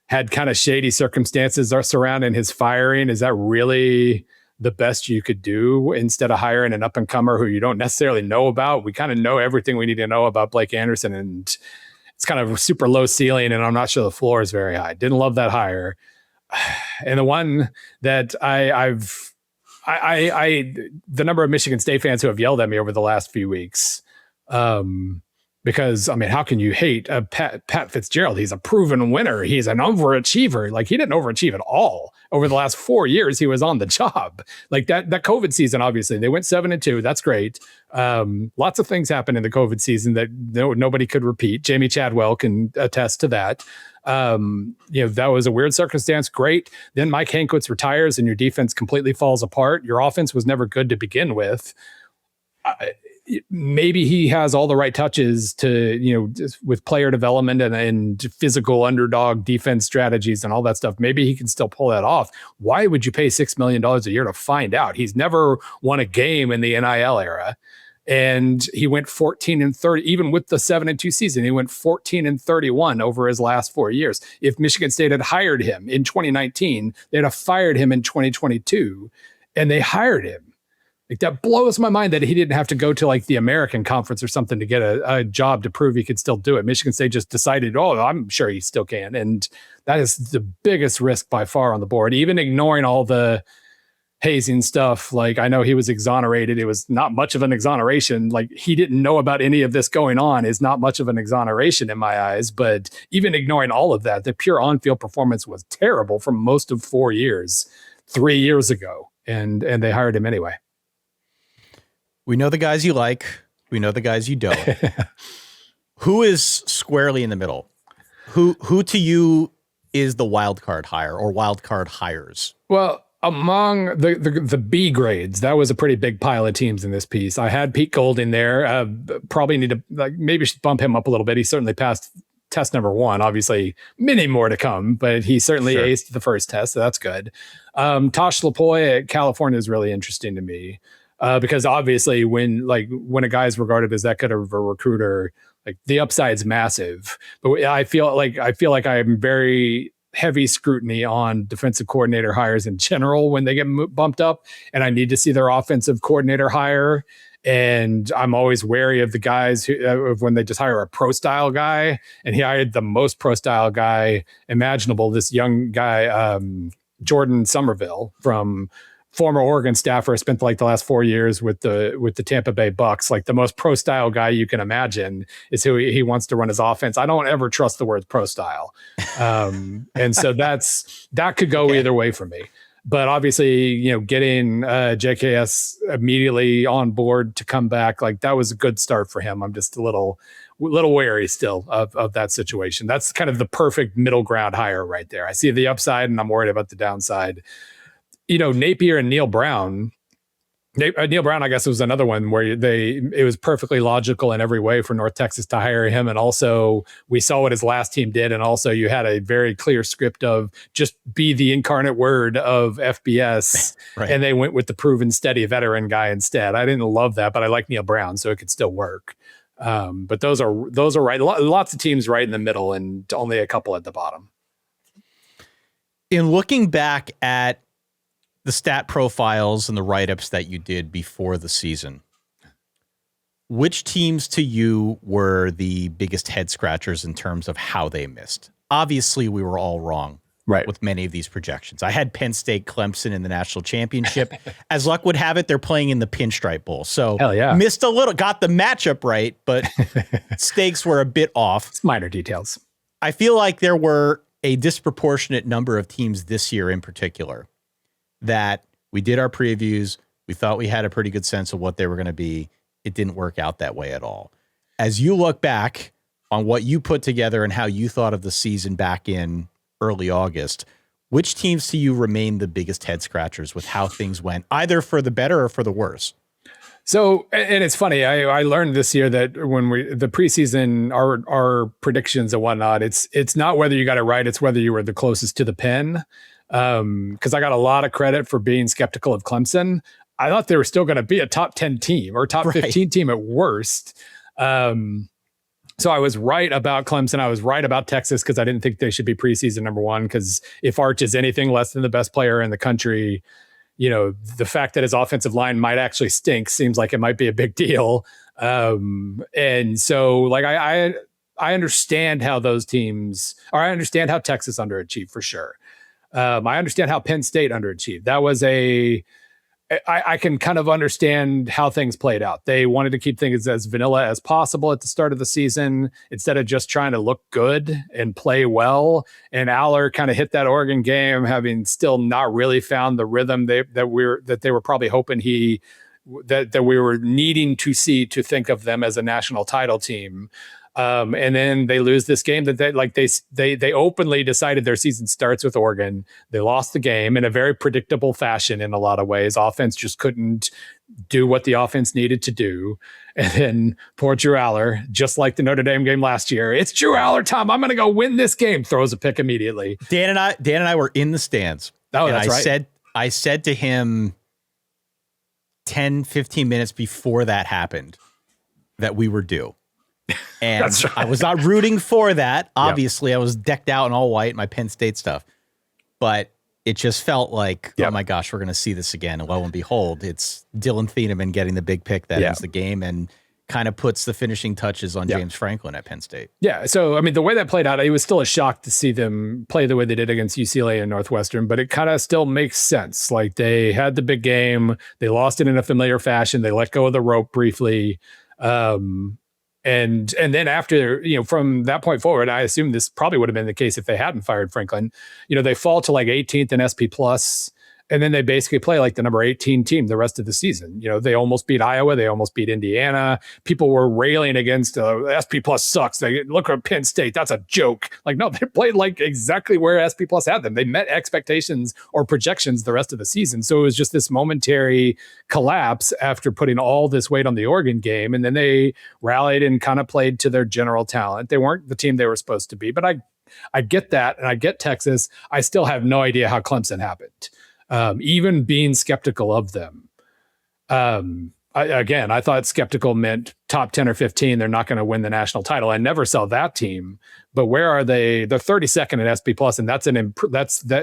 had kind of shady circumstances surrounding his firing. Is that really the best you could do instead of hiring an up-and-comer who you don't necessarily know about? We kind of know everything we need to know about Blake Anderson, and it's kind of super low ceiling, and I'm not sure the floor is very high. Didn't love that hire. And the one that the number of Michigan State fans who have yelled at me over the last few weeks, because how can you hate Pat Fitzgerald? He's a proven winner. He's an overachiever. He didn't overachieve at all over the last 4 years he was on the job. That COVID season, obviously they went 7-2. That's great. Lots of things happened in the COVID season that nobody could repeat. Jamie Chadwell can attest to that. That was a weird circumstance. Great. Then Mike Hankwitz retires and your defense completely falls apart. Your offense was never good to begin with. Maybe he has all the right touches to, with player development and physical underdog defense strategies and all that stuff. Maybe he can still pull that off. Why would you pay $6 million a year to find out? He's never won a game in the NIL era. And he went 14-30, even with the 7-2 season, he went 14-31 over his last 4 years. If Michigan State had hired him in 2019, they'd have fired him in 2022, and they hired him. That blows my mind that he didn't have to go to the American Conference or something to get a job to prove he could still do it. Michigan State just decided, I'm sure he still can. And that is the biggest risk by far on the board, even ignoring all the hazing stuff. I know he was exonerated. It was not much of an exoneration. He didn't know about any of this going on is not much of an exoneration in my eyes. But even ignoring all of that, the pure on-field performance was terrible for most of 4 years, 3 years ago. And they hired him anyway. We know the guys you like. We know the guys you don't. Who is squarely in the middle? Who to you is the wild card hire or wild card hires? Well, among the B grades, that was a pretty big pile of teams in this piece. I had Pete Golding there. Probably need to maybe should bump him up a little bit. He certainly passed test number one. Obviously, many more to come, but he certainly aced the first test, so that's good. Tosh Lapoy at California is really interesting to me because obviously when a guy is regarded as that good of a recruiter, the upside's massive. But I feel like I'm very heavy scrutiny on defensive coordinator hires in general when they get bumped up, and I need to see their offensive coordinator hire. And I'm always wary of the guys who, when they just hire a pro style guy, and he hired the most pro style guy imaginable. This young guy, Jordan Somerville, from former Oregon staffer, spent the last 4 years with the Tampa Bay Bucks. The most pro style guy you can imagine is who he wants to run his offense. I don't ever trust the word pro style. And so that could go either way for me. But obviously, getting JKS immediately on board to come back, that was a good start for him. I'm just a little wary still of that situation. That's kind of the perfect middle ground hire right there. I see the upside and I'm worried about the downside. Napier and Neil Brown, Neil Brown, I guess, was another one where it was perfectly logical in every way for North Texas to hire him. And also we saw what his last team did. And also you had a very clear script of just be the incarnate word of FBS. Right. And they went with the proven steady veteran guy instead. I didn't love that, but I like Neil Brown, so it could still work. But those are right. Lots of teams right in the middle and only a couple at the bottom. In looking back at the stat profiles and the write-ups that you did before the season, which teams to you were the biggest head scratchers in terms of how they missed? Obviously, we were all wrong with many of these projections. I had Penn State, Clemson in the national championship. As luck would have it, they're playing in the Pinstripe Bowl. So missed a little, got the matchup right, but stakes were a bit off. It's minor details. I feel like there were a disproportionate number of teams this year in particular that we did our previews. We thought we had a pretty good sense of what they were going to be. It didn't work out that way at all. As you look back on what you put together and how you thought of the season back in early August, which teams to you remain the biggest head scratchers with how things went, either for the better or for the worse? So, and it's funny, I learned this year that when the preseason, our predictions and whatnot, it's not whether you got it right, it's whether you were the closest to the pen. Because I got a lot of credit for being skeptical of Clemson. I thought they were still going to be a top 10 team or top 15 team at worst. So I was right about Clemson. I was right about Texas because I didn't think they should be preseason number one, because if Arch is anything less than the best player in the country, the fact that his offensive line might actually stink seems like it might be a big deal. And so like I understand how those teams, or I understand how Texas underachieved for sure. I understand how Penn State underachieved. That was I can kind of understand how things played out. They wanted to keep things as vanilla as possible at the start of the season instead of just trying to look good and play well. And Aller kind of hit that Oregon game, having still not really found the rhythm that they were probably hoping that we were needing to see to think of them as a national title team. And then they lose this game that they openly decided their season starts with Oregon. They lost the game in a very predictable fashion in a lot of ways. Offense just couldn't do what the offense needed to do. And then poor Drew Aller, just like the Notre Dame game last year, it's Drew Aller time. I'm going to go win this game. Throws a pick immediately. Dan and I were in the stands. Oh, that's right. I said to him 10, 15 minutes before that happened that we were due. And right. I was not rooting for that. Obviously, I was decked out in all white, my Penn State stuff. But it just felt like, oh my gosh, we're going to see this again. And lo and behold, it's Dylan Thieneman getting the big pick that ends the game and kind of puts the finishing touches on James Franklin at Penn State. Yeah. So, I mean, the way that played out, it was still a shock to see them play the way they did against UCLA and Northwestern, but it kind of still makes sense. Like, they had the big game. They lost it in a familiar fashion. They let go of the rope briefly. And then after, from that point forward, I assume this probably would have been the case if they hadn't fired Franklin. They fall to like 18th in SP plus, and then they basically play like the number 18 team the rest of the season. They almost beat Iowa. They almost beat Indiana. People were railing against SP plus sucks. They look at Penn State. That's a joke. Like, no, they played like exactly where SP plus had them. They met expectations or projections the rest of the season. So it was just this momentary collapse after putting all this weight on the Oregon game. And then they rallied and kind of played to their general talent. They weren't the team they were supposed to be, but I get that. And I get Texas. I still have no idea how Clemson happened. Even being skeptical of them. I thought skeptical meant top 10 or 15. They're not going to win the national title. I never saw that team, but where are they? They're 32nd at SP plus, and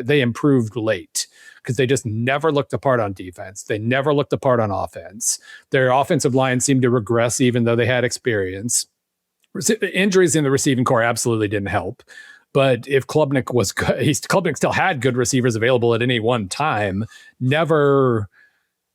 they improved late because they just never looked the part on defense. They never looked the part on offense. Their offensive line seemed to regress, even though they had experience. Injuries in the receiving core absolutely didn't help. But if Klubnik was good, Klubnik still had good receivers available at any one time. Never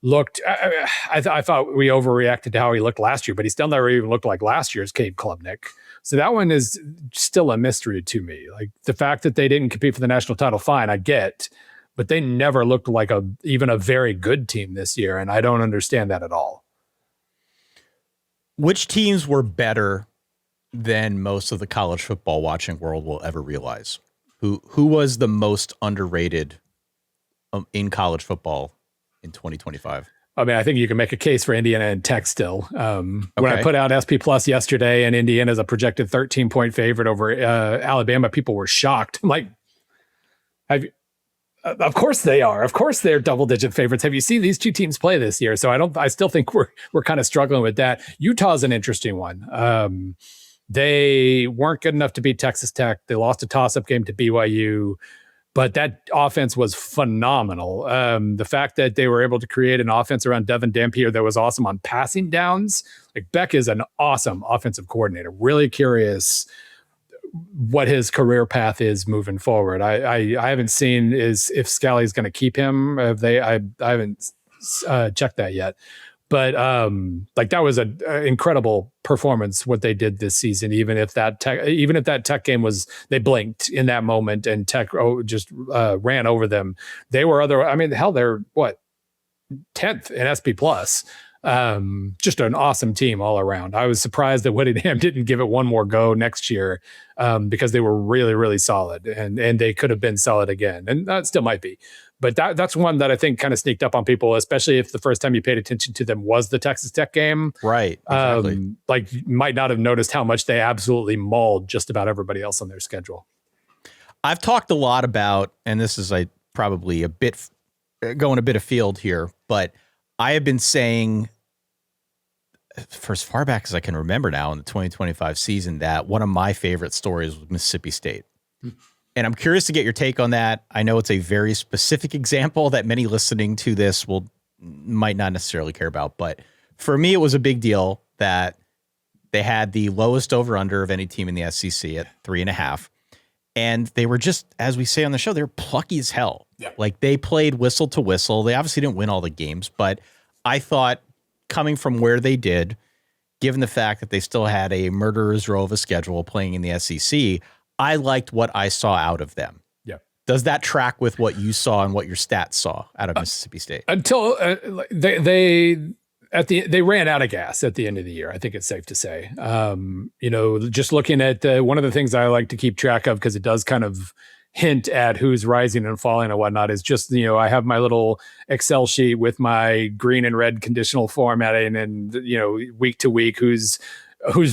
looked. I thought we overreacted to how he looked last year, but he still never even looked like last year's Cade Klubnik. So that one is still a mystery to me. Like, the fact that they didn't compete for the national title, fine, I get, but they never looked like even a very good team this year, and I don't understand that at all. Which teams were better than most of the college football watching world will ever realize? Who was the most underrated in college football in 2025? I mean, I think you can make a case for Indiana and Tech still. When I put out SP Plus yesterday and Indiana's a projected 13-point favorite over Alabama, people were shocked. I'm like, of course they are. Of course they're double-digit favorites. Have you seen these two teams play this year? So I still think we're kind of struggling with that. Utah's an interesting one. They weren't good enough to beat Texas Tech. They lost a toss-up game to BYU. But that offense was phenomenal. The fact that they were able to create an offense around Devin Dampier that was awesome on passing downs. Like, Beck is an awesome offensive coordinator. Really curious what his career path is moving forward. I haven't seen if Scalley's going to keep him. I haven't checked that yet. But that was an incredible performance what they did this season. Even if that Tech game was, they blinked in that moment and Tech just ran over them. They were they're what 10th in SP Plus. Just an awesome team all around. I was surprised that Whittingham didn't give it one more go next year because they were really, really solid and they could have been solid again, and that still might be. But that's one that I think kind of sneaked up on people, especially if the first time you paid attention to them was the Texas Tech game. Right. Exactly. You might not have noticed how much they absolutely mauled just about everybody else on their schedule. I've talked a lot about, and this is probably a bit going a bit afield here, but I have been saying for as far back as I can remember now in the 2025 season that one of my favorite stories was Mississippi State. And I'm curious to get your take on that. I know it's a very specific example that many listening to this might not necessarily care about, but for me, it was a big deal that they had the lowest over-under of any team in the SEC at 3.5. And they were just, as we say on the show, they were plucky as hell. Yeah. Like, they played whistle to whistle. They obviously didn't win all the games, but I thought coming from where they did, given the fact that they still had a murderer's row of a schedule playing in the SEC, I liked what I saw out of them. Yeah. Does that track with what you saw and what your stats saw out of Mississippi State? Until they ran out of gas at the end of the year. I think it's safe to say. Just looking at one of the things I like to keep track of, because it does kind of hint at who's rising and falling and whatnot, is just, I have my little Excel sheet with my green and red conditional formatting and, week to week, who's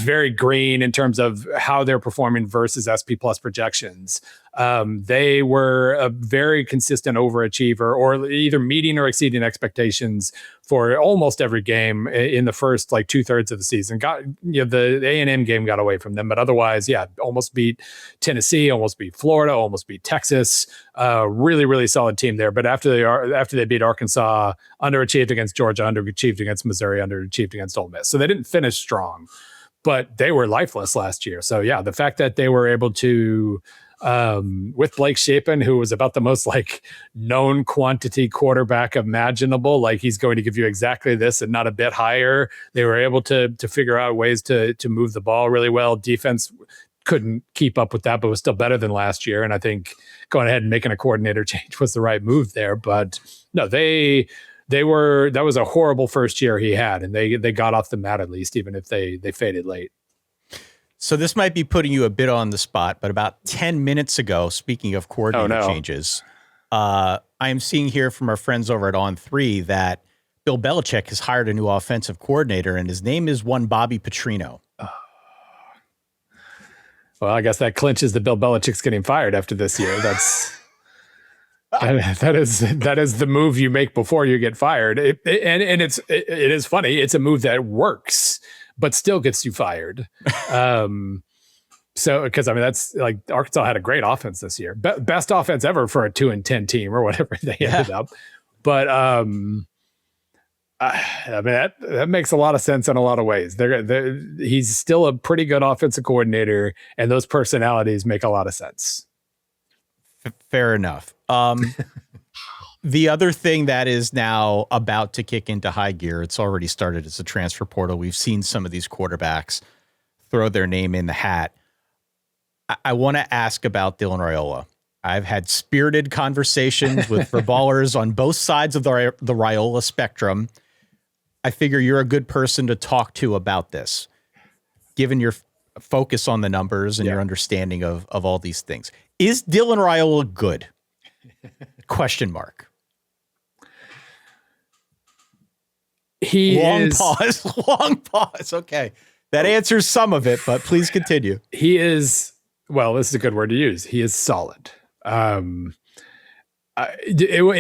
very green in terms of how they're performing versus SP Plus projections. They were a very consistent overachiever, or either meeting or exceeding expectations for almost every game in the first 2/3 of the season. The A&M game got away from them, but otherwise, almost beat Tennessee, almost beat Florida, almost beat Texas. Really, really solid team there. But after they beat Arkansas, underachieved against Georgia, underachieved against Missouri, underachieved against Ole Miss. So they didn't finish strong, but they were lifeless last year. So the fact that they were able to, with Blake Shapen, who was about the most known quantity quarterback imaginable, he's going to give you exactly this and not a bit higher. They were able to figure out ways to move the ball really well. Defense couldn't keep up with that, but was still better than last year. And I think going ahead and making a coordinator change was the right move there. But no, that was a horrible first year he had, and they got off the mat at least, even if they faded late. So this might be putting you a bit on the spot, but about 10 minutes ago, speaking of coordinator changes, I am seeing here from our friends over at On3 that Bill Belichick has hired a new offensive coordinator, and his name is one Bobby Petrino. Well, I guess that clinches that Bill Belichick's getting fired after this year. That is the move you make before you get fired. It is funny. It's a move that works, but still gets you fired. Because that's Arkansas had a great offense this year, best offense ever for a 2-10 team or whatever they ended up. But that makes a lot of sense in a lot of ways. He's still a pretty good offensive coordinator, and those personalities make a lot of sense. Fair enough. The other thing that is now about to kick into high gear, it's already started, it's the transfer portal. We've seen some of these quarterbacks throw their name in the hat. I want to ask about Dylan Raiola. I've had spirited conversations with footballers on both sides of the Raiola spectrum. I figure you're a good person to talk to about this, given your focus on the numbers and your understanding of all these things. Is Dylan Raiola good? Question mark. Long pause. Long pause. Okay. That answers some of it, but please continue. He is, well, this is a good word to use. He is solid. It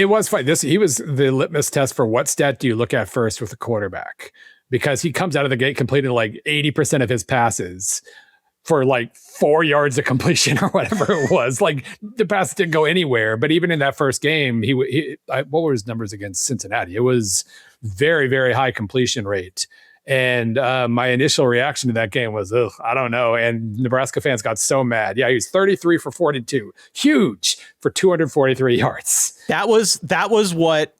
was fun. He was the litmus test for what stat do you look at first with a quarterback, because he comes out of the gate completing like 80% of his passes for like 4 yards of completion or whatever it was. Like the pass didn't go anywhere. But even in that first game, what were his numbers against Cincinnati? It was very, very high completion rate. And my initial reaction to that game was, ugh, I don't know. And Nebraska fans got so mad. Yeah, he was 33 for 42. Huge for 243 yards. That was what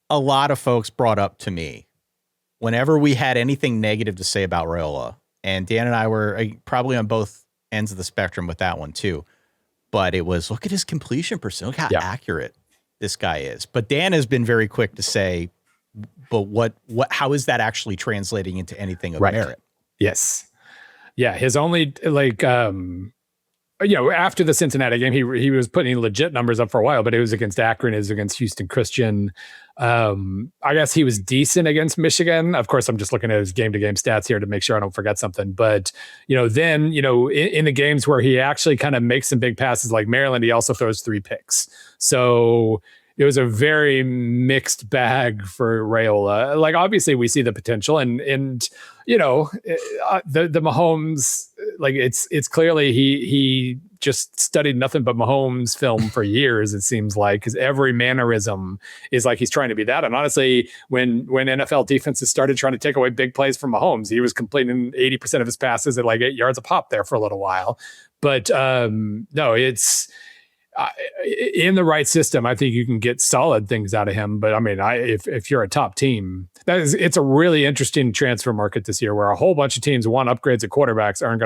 a lot of folks brought up to me whenever we had anything negative to say about Raiola. And Dan and I were probably on both ends of the spectrum with that one too. But it was, look at his completion percent. Look how accurate this guy is. But Dan has been very quick to say, but how is that actually translating into anything of merit? Yes. Yeah. His only after the Cincinnati game, he was putting legit numbers up for a while, but it was against Akron, it was against Houston Christian. I guess he was decent against Michigan. Of course, I'm just looking at his game-to-game stats here to make sure I don't forget something. But, then, in the games where he actually kind of makes some big passes like Maryland, he also throws 3 picks. So it was a very mixed bag for Raiola. Like, obviously we see the potential and the Mahomes, like it's clearly he just studied nothing but Mahomes film for years, it seems like, because every mannerism is like he's trying to be that. And honestly, when NFL defenses started trying to take away big plays from Mahomes, he was completing 80% of his passes at like 8 yards a pop there for a little while. But no, it's in the right system, I think you can get solid things out of him. But I mean, if you're a top team, it's a really interesting transfer market this year, where a whole bunch of teams want upgrades at quarterbacks are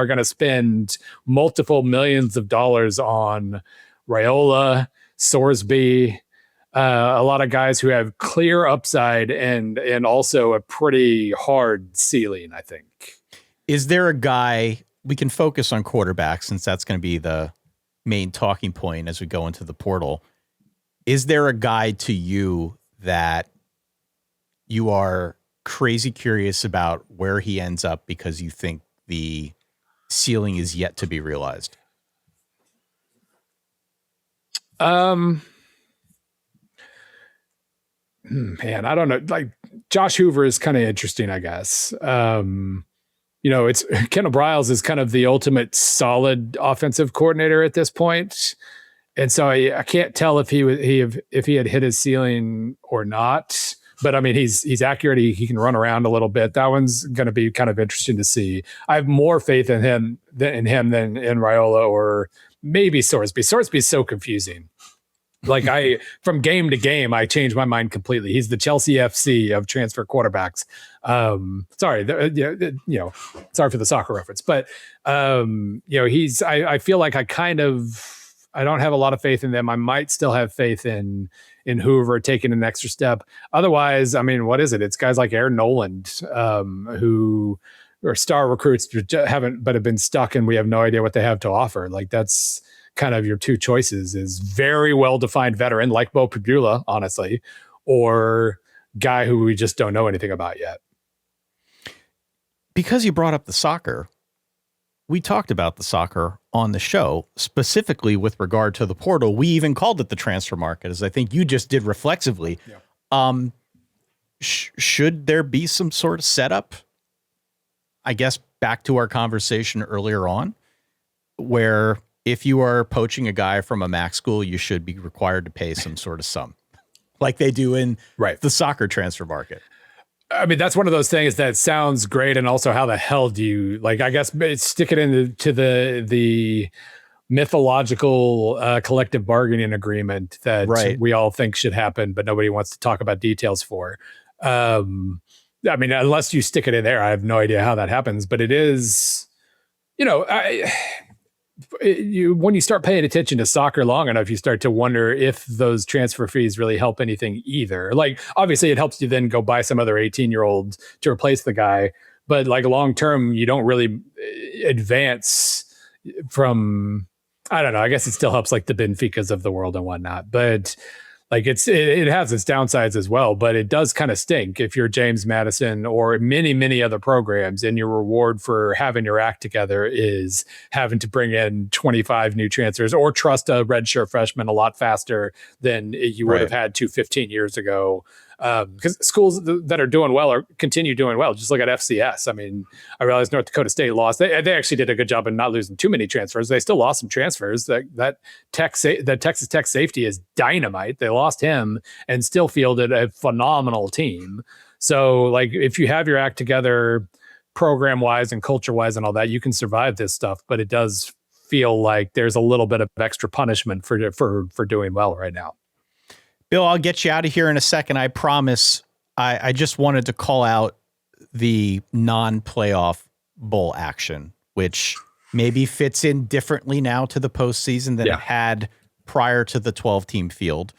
going to spend multiple millions of dollars on Raiola, Sorsby, a lot of guys who have clear upside and also a pretty hard ceiling, I think. Is there a guy we can focus on quarterbacks, since that's going to be the main talking point as we go into the portal? Is there a guy to you that you are crazy curious about where he ends up because you think the ceiling is yet to be realized? Man, I don't know. Like, Josh Hoover is kind of interesting, I guess. It's Kendall Briles is kind of the ultimate solid offensive coordinator at this point. And so I can't tell if he had hit his ceiling or not. But I mean, he's accurate. He can run around a little bit. That one's going to be kind of interesting to see. I have more faith in him than in Raiola or maybe Sorsby. Sorsby's so confusing. Like, from game to game, I change my mind completely. He's the Chelsea FC of transfer quarterbacks. Sorry for the soccer reference, but I feel like I don't have a lot of faith in them. I might still have faith in Hoover taking an extra step. Otherwise, I mean, what is it? It's guys like Aaron Noland, who are star recruits, but have been stuck, and we have no idea what they have to offer. Like, that's kind of your two choices: is very well-defined veteran like Bo Pabula, honestly, or guy who we just don't know anything about yet. Because you brought up the soccer, we talked about the soccer on the show, specifically with regard to the portal. We even called it the transfer market, as I think you just did reflexively. Yeah. Should there be some sort of setup, I guess, back to our conversation earlier on, where if you are poaching a guy from a MAC school, you should be required to pay some sort of sum, like they do in the soccer transfer market? I mean, that's one of those things that sounds great. And also, how the hell do you, like, I guess stick it into the mythological collective bargaining agreement that we all think should happen, but nobody wants to talk about details for. I mean, unless you stick it in there, I have no idea how that happens, but it is, when you start paying attention to soccer long enough, you start to wonder if those transfer fees really help anything either. Like, obviously it helps you then go buy some other 18-year-old to replace the guy. But like, long term, you don't really advance from, I don't know, I guess it still helps like the Benficas of the world and whatnot. But Like it has its downsides as well, but it does kind of stink if you're James Madison or many other programs and your reward for having your act together is having to bring in 25 new transfers or trust a redshirt freshman a lot faster than you would have had to 15 years ago. Because schools that are doing well or continue doing well. Just look at FCS. I mean, I realize North Dakota State lost. They actually did a good job in not losing too many transfers. They still lost some transfers. The Texas Tech safety is dynamite. They lost him and still fielded a phenomenal team. So, like, if you have your act together, program wise and culture wise and all that, you can survive this stuff. But it does feel like there's a little bit of extra punishment for doing well right now. Bill, I'll get you out of here in a second. I promise. I just wanted to call out the non-playoff bowl action, which maybe fits in differently now to the postseason than it had prior to the 12-team field.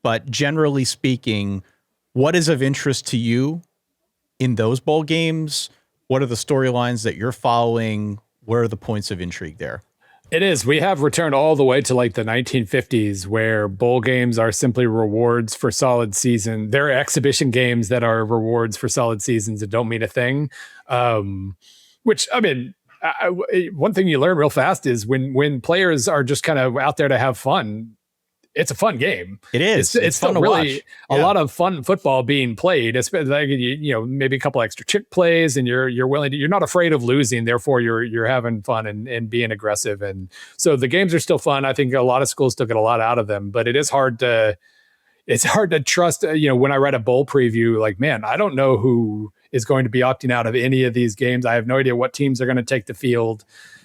But generally speaking, what is of interest to you in those bowl games? What are the storylines that you're following? Where are the points of intrigue there? It is. We have returned all the way to like the 1950s where bowl games are simply rewards for solid season. There are exhibition games that are rewards for solid seasons that don't mean a thing. Which, I mean, one thing you learn real fast is when players are just kind of out there to have fun, it's a fun game. It is. It's fun still to really watch. A lot of fun football being played. Especially, like, you know, maybe a couple extra trick plays, and you're willing to. You're not afraid of losing. Therefore, you're having fun and being aggressive. And so the games are still fun. I think a lot of schools still get a lot out of them, but it is hard to. It's hard to trust. You know, when I read a bowl preview, like, man, I don't know who is going to be opting out of any of these games. I have no idea what teams are going to take the field.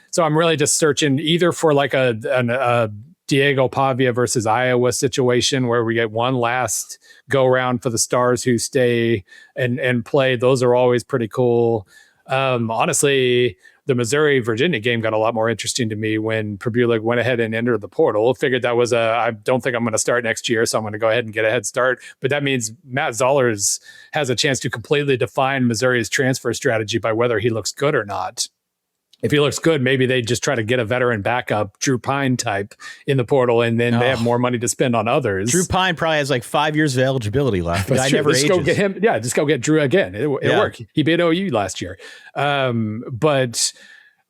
So I'm really just searching either for like a Diego Pavia versus Iowa situation where we get one last go round for the Stars who stay and play. Those are always pretty cool. Honestly, the Missouri-Virginia game got a lot more interesting to me when Purdue went ahead and entered the portal. Figured that was I don't think I'm going to start next year, so I'm going to go ahead and get a head start. But that means Matt Zollers has a chance to completely define Missouri's transfer strategy by whether he looks good or not. If he looks good, maybe they just try to get a veteran backup, Drew Pine type, in the portal, and then they have more money to spend on others. Drew Pine probably has like 5 years of eligibility left. But I never just ages. Go get him. Yeah, just go get Drew again. It'll work. He beat OU last year. But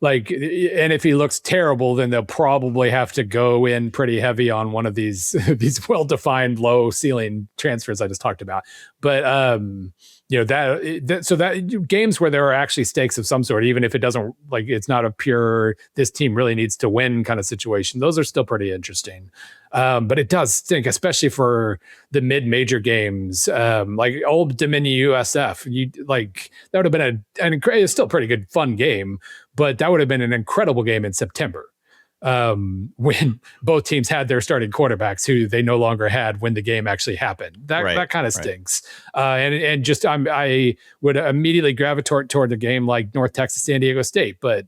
like, and if he looks terrible, then they'll probably have to go in pretty heavy on one of these well-defined low ceiling transfers I just talked about. But you know, that games where there are actually stakes of some sort, even if it doesn't, like, it's not a pure this team really needs to win kind of situation, those are still pretty interesting. But it does stink, especially for the mid-major games, like Old Dominion USF. That would have been it's still a pretty good fun game, but that would have been an incredible game in September. When both teams had their starting quarterbacks who they no longer had when the game actually happened. That kind of stinks. I would immediately gravitate toward the game like North Texas, San Diego State, but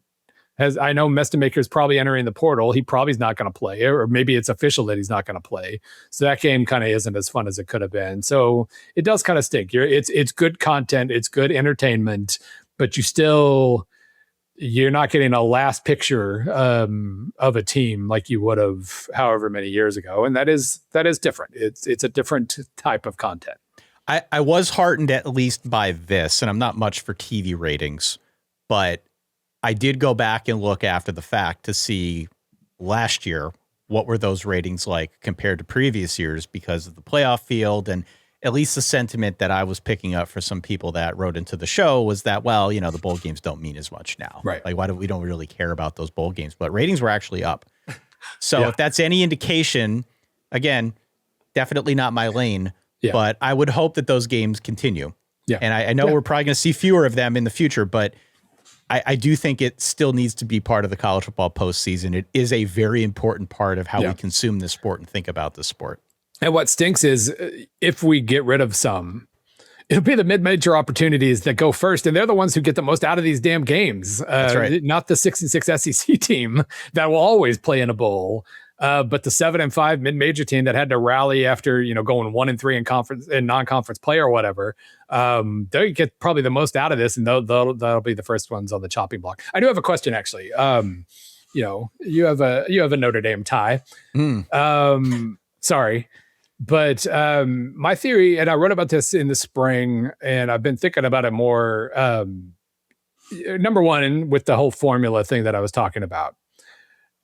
as I know, Mestemaker is probably entering the portal. He probably is not going to play, or maybe it's official that he's not going to play. So that game kind of isn't as fun as it could have been. So it does kind of stink. It's good content. It's good entertainment, but you're not getting a last picture of a team like you would have however many years ago. And that is different. It's a different type of content. I was heartened at least by this, and I'm not much for TV ratings, but I did go back and look after the fact to see last year, what were those ratings like compared to previous years because of the playoff field. And at least the sentiment that I was picking up for some people that wrote into the show was that, well, you know, the bowl games don't mean as much now. Right. Like, we don't really care about those bowl games, but ratings were actually up. So if that's any indication, again, definitely not my lane, but I would hope that those games continue. Yeah. And I know we're probably going to see fewer of them in the future, but I do think it still needs to be part of the college football postseason. It is a very important part of how we consume this sport and think about this sport. And what stinks is if we get rid of some, it'll be the mid-major opportunities that go first, and they're the ones who get the most out of these damn games. That's right. Not the 6-6 SEC team that will always play in a bowl, but the 7-5 mid-major team that had to rally after going 1-3 in conference and non-conference play or whatever. They get probably the most out of this, and that'll be the first ones on the chopping block. I do have a question, actually. You have a Notre Dame tie. Sorry. But my theory, and I wrote about this in the spring, and I've been thinking about it more. Number one, with the whole formula thing that I was talking about,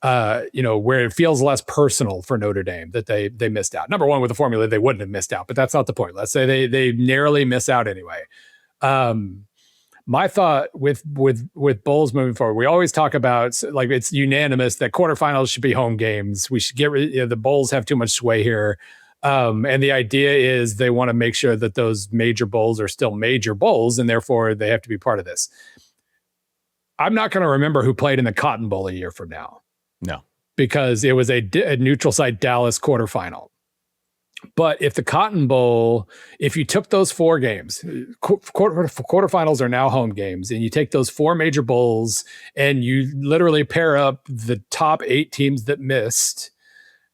where it feels less personal for Notre Dame that they missed out. Number one, with the formula, they wouldn't have missed out, but that's not the point. Let's say they narrowly miss out anyway. My thought with bowls moving forward, we always talk about, like, it's unanimous that quarterfinals should be home games. We should get rid. The bowls have too much sway here, and the idea is they want to make sure that those major bowls are still major bowls, and therefore they have to be part of this. I'm not going to remember who played in the Cotton Bowl a year from now. No, because it was a neutral site Dallas quarterfinal. But if the Cotton Bowl, if you took those 4 games, quarterfinals are now home games, and you take those 4 major bowls and you literally pair up the top 8 teams that missed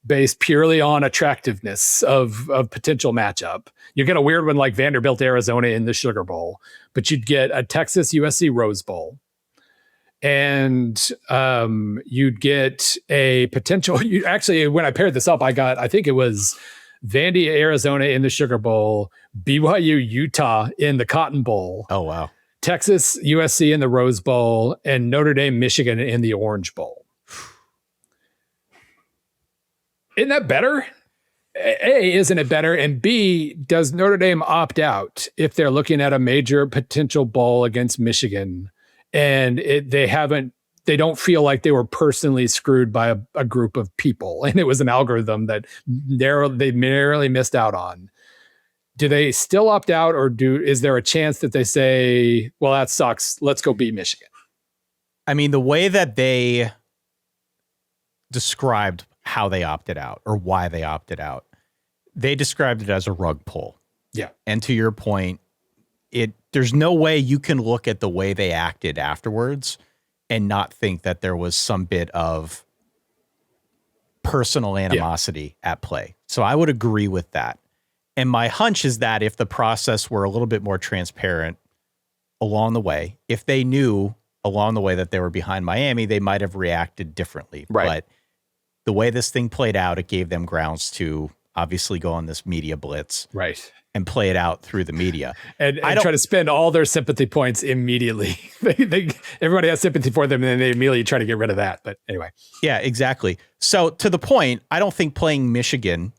based purely on attractiveness of potential matchup. You get a weird one like Vanderbilt, Arizona in the Sugar Bowl, but you'd get a Texas USC Rose Bowl. And you'd get a potential. Actually, when I paired this up, I think it was Vandy, Arizona in the Sugar Bowl, BYU, Utah in the Cotton Bowl. Oh, wow. Texas, USC in the Rose Bowl, and Notre Dame, Michigan in the Orange Bowl. Isn't that better? A, isn't it better? And B, does Notre Dame opt out if they're looking at a major potential bowl against Michigan? And they don't feel like they were personally screwed by a group of people, and it was an algorithm that they narrowly missed out on. Do they still opt out, or is there a chance that they say, well, that sucks, let's go beat Michigan? I mean, the way that they described how they opted out or why they opted out, they described it as a rug pull. Yeah. And to your point, there's no way you can look at the way they acted afterwards and not think that there was some bit of personal animosity at play. So I would agree with that. And my hunch is that if the process were a little bit more transparent along the way, if they knew along the way that they were behind Miami, they might have reacted differently. Right. But the way this thing played out, it gave them grounds to obviously go on this media blitz. Right. And play it out through the media. And try to spend all their sympathy points immediately. Everybody has sympathy for them, and then they immediately try to get rid of that. But anyway. Yeah, exactly. So to the point, I don't think playing Michigan,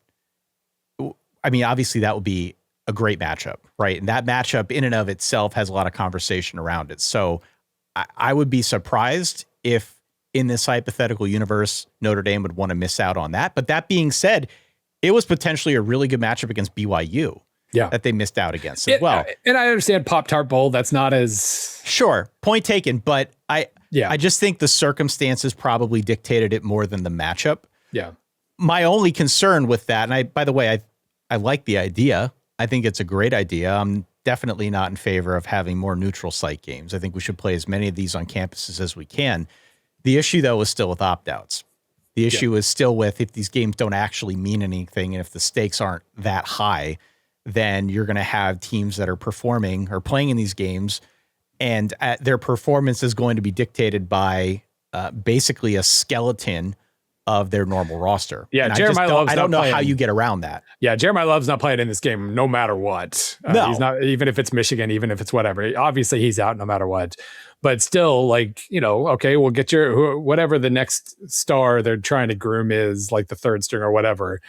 I mean, obviously that would be a great matchup, right? And that matchup in and of itself has a lot of conversation around it. So I would be surprised if in this hypothetical universe, Notre Dame would want to miss out on that. But that being said, it was potentially a really good matchup against BYU. Yeah, that they missed out against as well. And I understand Pop-Tart Bowl. That's not as... Sure, point taken. But I just think the circumstances probably dictated it more than the matchup. Yeah. My only concern with that, and by the way, I like the idea. I think it's a great idea. I'm definitely not in favor of having more neutral site games. I think we should play as many of these on campuses as we can. The issue, though, is still with opt-outs. The issue is still with if these games don't actually mean anything and if the stakes aren't that high, then you're going to have teams that are performing or playing in these games, and their performance is going to be dictated by basically a skeleton of their normal roster. Yeah, and I don't know how you get around that. Yeah, Jeremiah Love's not playing in this game no matter what. No. He's not, even if it's Michigan, even if it's whatever. Obviously, he's out no matter what. But still, like, okay, we'll get whatever the next star they're trying to groom is, like the third string or whatever.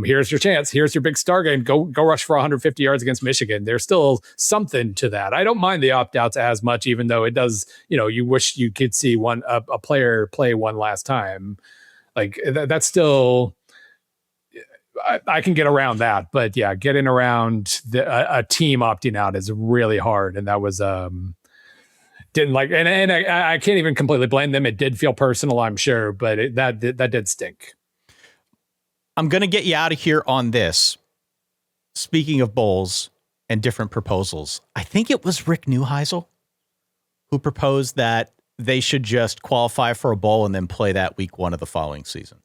Here's your chance. Here's your big star game. Go rush for 150 yards against Michigan. There's still something to that. I don't mind the opt-outs as much, even though it does, you wish you could see a player play one last time. Like, that's still... I can get around that, but yeah, getting around a team opting out is really hard. And that was... didn't like, and I can't even completely blame them. It did feel personal, I'm sure, but that did stink. I'm going to get you out of here on this. Speaking of bowls and different proposals, I think it was Rick Neuheisel who proposed that they should just qualify for a bowl and then play that week 1 of the following season.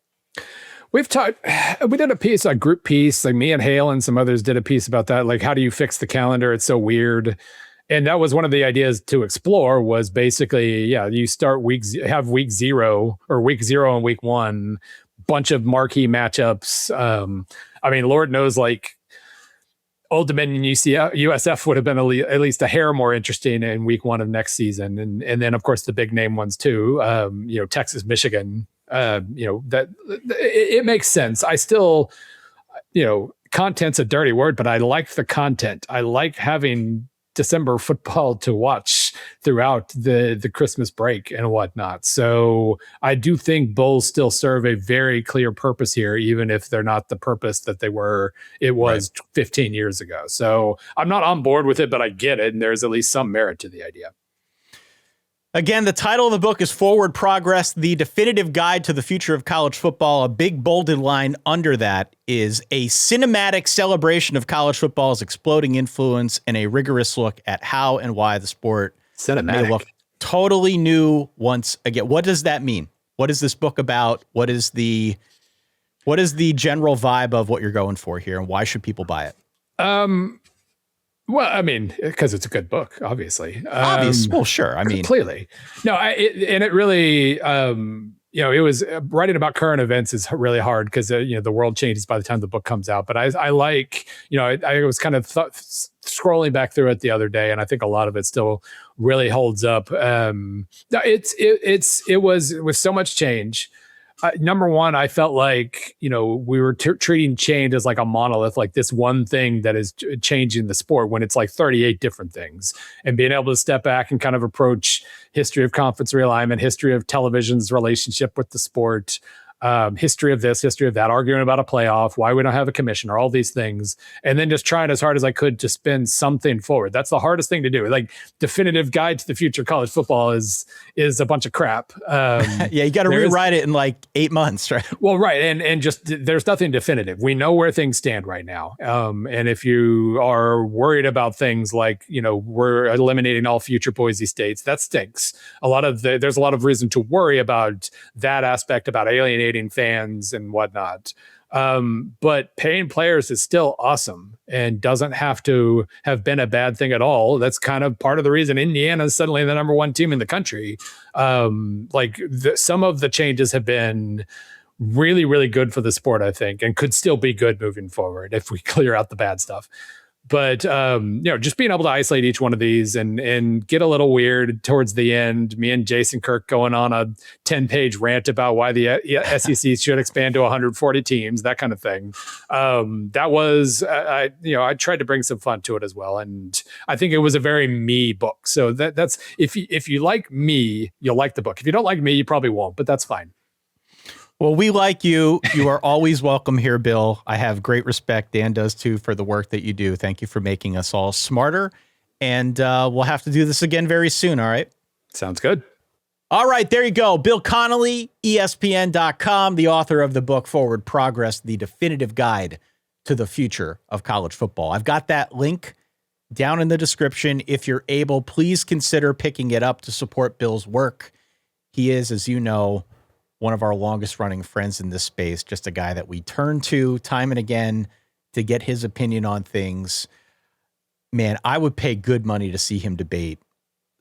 We did a piece, a group piece, like me and Hale and some others did a piece about that. Like, how do you fix the calendar? It's so weird. And that was one of the ideas to explore was basically, you start have week 0 or week 0 and week 1, bunch of marquee matchups. I mean, Lord knows, like, Old Dominion USF would have been at least a hair more interesting in week 1 of next season. And then, of course, the big name ones too, Texas, Michigan, that it makes sense. I still, content's a dirty word, but I like the content. I like having December football to watch throughout the Christmas break and whatnot. So I do think bowls still serve a very clear purpose here, even if they're not the purpose that it was 15 years ago. So I'm not on board with it, but I get it. And there's at least some merit to the idea. Again, the title of the book is Forward Progress, the definitive guide to the future of college football. A big bolded line under that is a cinematic celebration of college football's exploding influence and a rigorous look at how and why the sport may look totally new once again. What does that mean? What is this book about? What is the general vibe of what you're going for here, and why should people buy it? Well, I mean, because it's a good book, obviously. Well, sure. I mean, clearly. No, it really, it was writing about current events is really hard because, the world changes by the time the book comes out. But I like, I was kind of scrolling back through it the other day, and I think a lot of it still really holds up. It was with so much change. Number one, I felt like, we were treating change as like a monolith, like this one thing that is changing the sport when it's like 38 different things, and being able to step back and kind of approach history of conference realignment, history of television's relationship with the sport, history of this, history of that, arguing about a playoff, why we don't have a commissioner, all these things, and then just trying as hard as I could to spin something forward. That's the hardest thing to do. Like, definitive guide to the future of college football is a bunch of crap. Yeah, you got to rewrite it in like 8 months, right? Well, right, and just there's nothing definitive. We know where things stand right now, and if you are worried about things like, we're eliminating all future Boise States, that stinks. There's a lot of reason to worry about that aspect, about alienating fans and whatnot. But paying players is still awesome and doesn't have to have been a bad thing at all. That's kind of part of the reason Indiana is suddenly the number 1 team in the country. Some of the changes have been really, really good for the sport, I think, and could still be good moving forward if we clear out the bad stuff. But, just being able to isolate each one of these and get a little weird towards the end, me and Jason Kirk going on a 10-page rant about why the SEC should expand to 140 teams, that kind of thing. That was, I tried to bring some fun to it as well. And I think it was a very me book. So that's, if you like me, you'll like the book. If you don't like me, you probably won't, but that's fine. Well, we like you. You are always welcome here, Bill. I have great respect. Dan does too, for the work that you do. Thank you for making us all smarter. And we'll have to do this again very soon. All right. Sounds good. All right. There you go. Bill Connelly, ESPN.com, the author of the book Forward Progress, the definitive guide to the future of college football. I've got that link down in the description. If you're able, please consider picking it up to support Bill's work. He is, as you know, one of our longest running friends in this space, just a guy that we turn to time and again to get his opinion on things. Man, I would pay good money to see him debate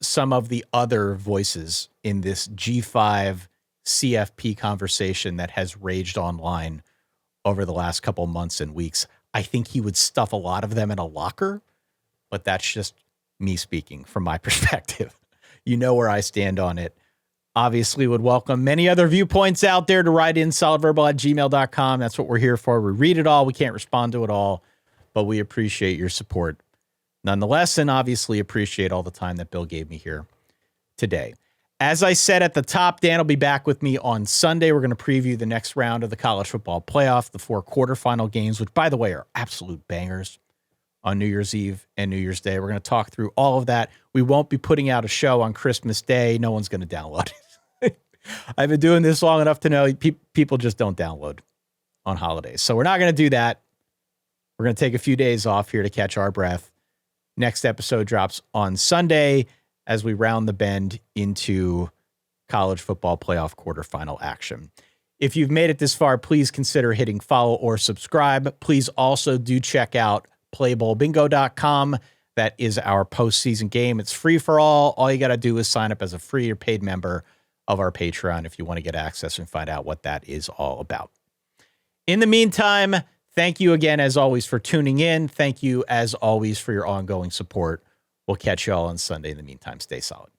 some of the other voices in this G5 CFP conversation that has raged online over the last couple months and weeks. I think he would stuff a lot of them in a locker, but that's just me speaking from my perspective. You know where I stand on it. Obviously would welcome many other viewpoints out there to write in solidverbal@gmail.com. That's what we're here for. We read it all. We can't respond to it all, but we appreciate your support nonetheless, and obviously appreciate all the time that Bill gave me here today. As I said at the top, Dan will be back with me on Sunday. We're going to preview the next round of the college football playoff, the 4 quarterfinal games, which, by the way, are absolute bangers on New Year's Eve and New Year's Day. We're going to talk through all of that. We won't be putting out a show on Christmas Day. No one's going to download it. I've been doing this long enough to know people just don't download on holidays. So we're not going to do that. We're going to take a few days off here to catch our breath. Next episode drops on Sunday as we round the bend into college football playoff quarterfinal action. If you've made it this far, please consider hitting follow or subscribe. Please also do check out playbowlbingo.com. That is our postseason game. It's free for all. All you got to do is sign up as a free or paid member of our Patreon if you want to get access and find out what that is all about. In the meantime, Thank you again, as always, for tuning in. Thank you, as always, for your ongoing support. We'll catch you all on Sunday. In the meantime, stay solid.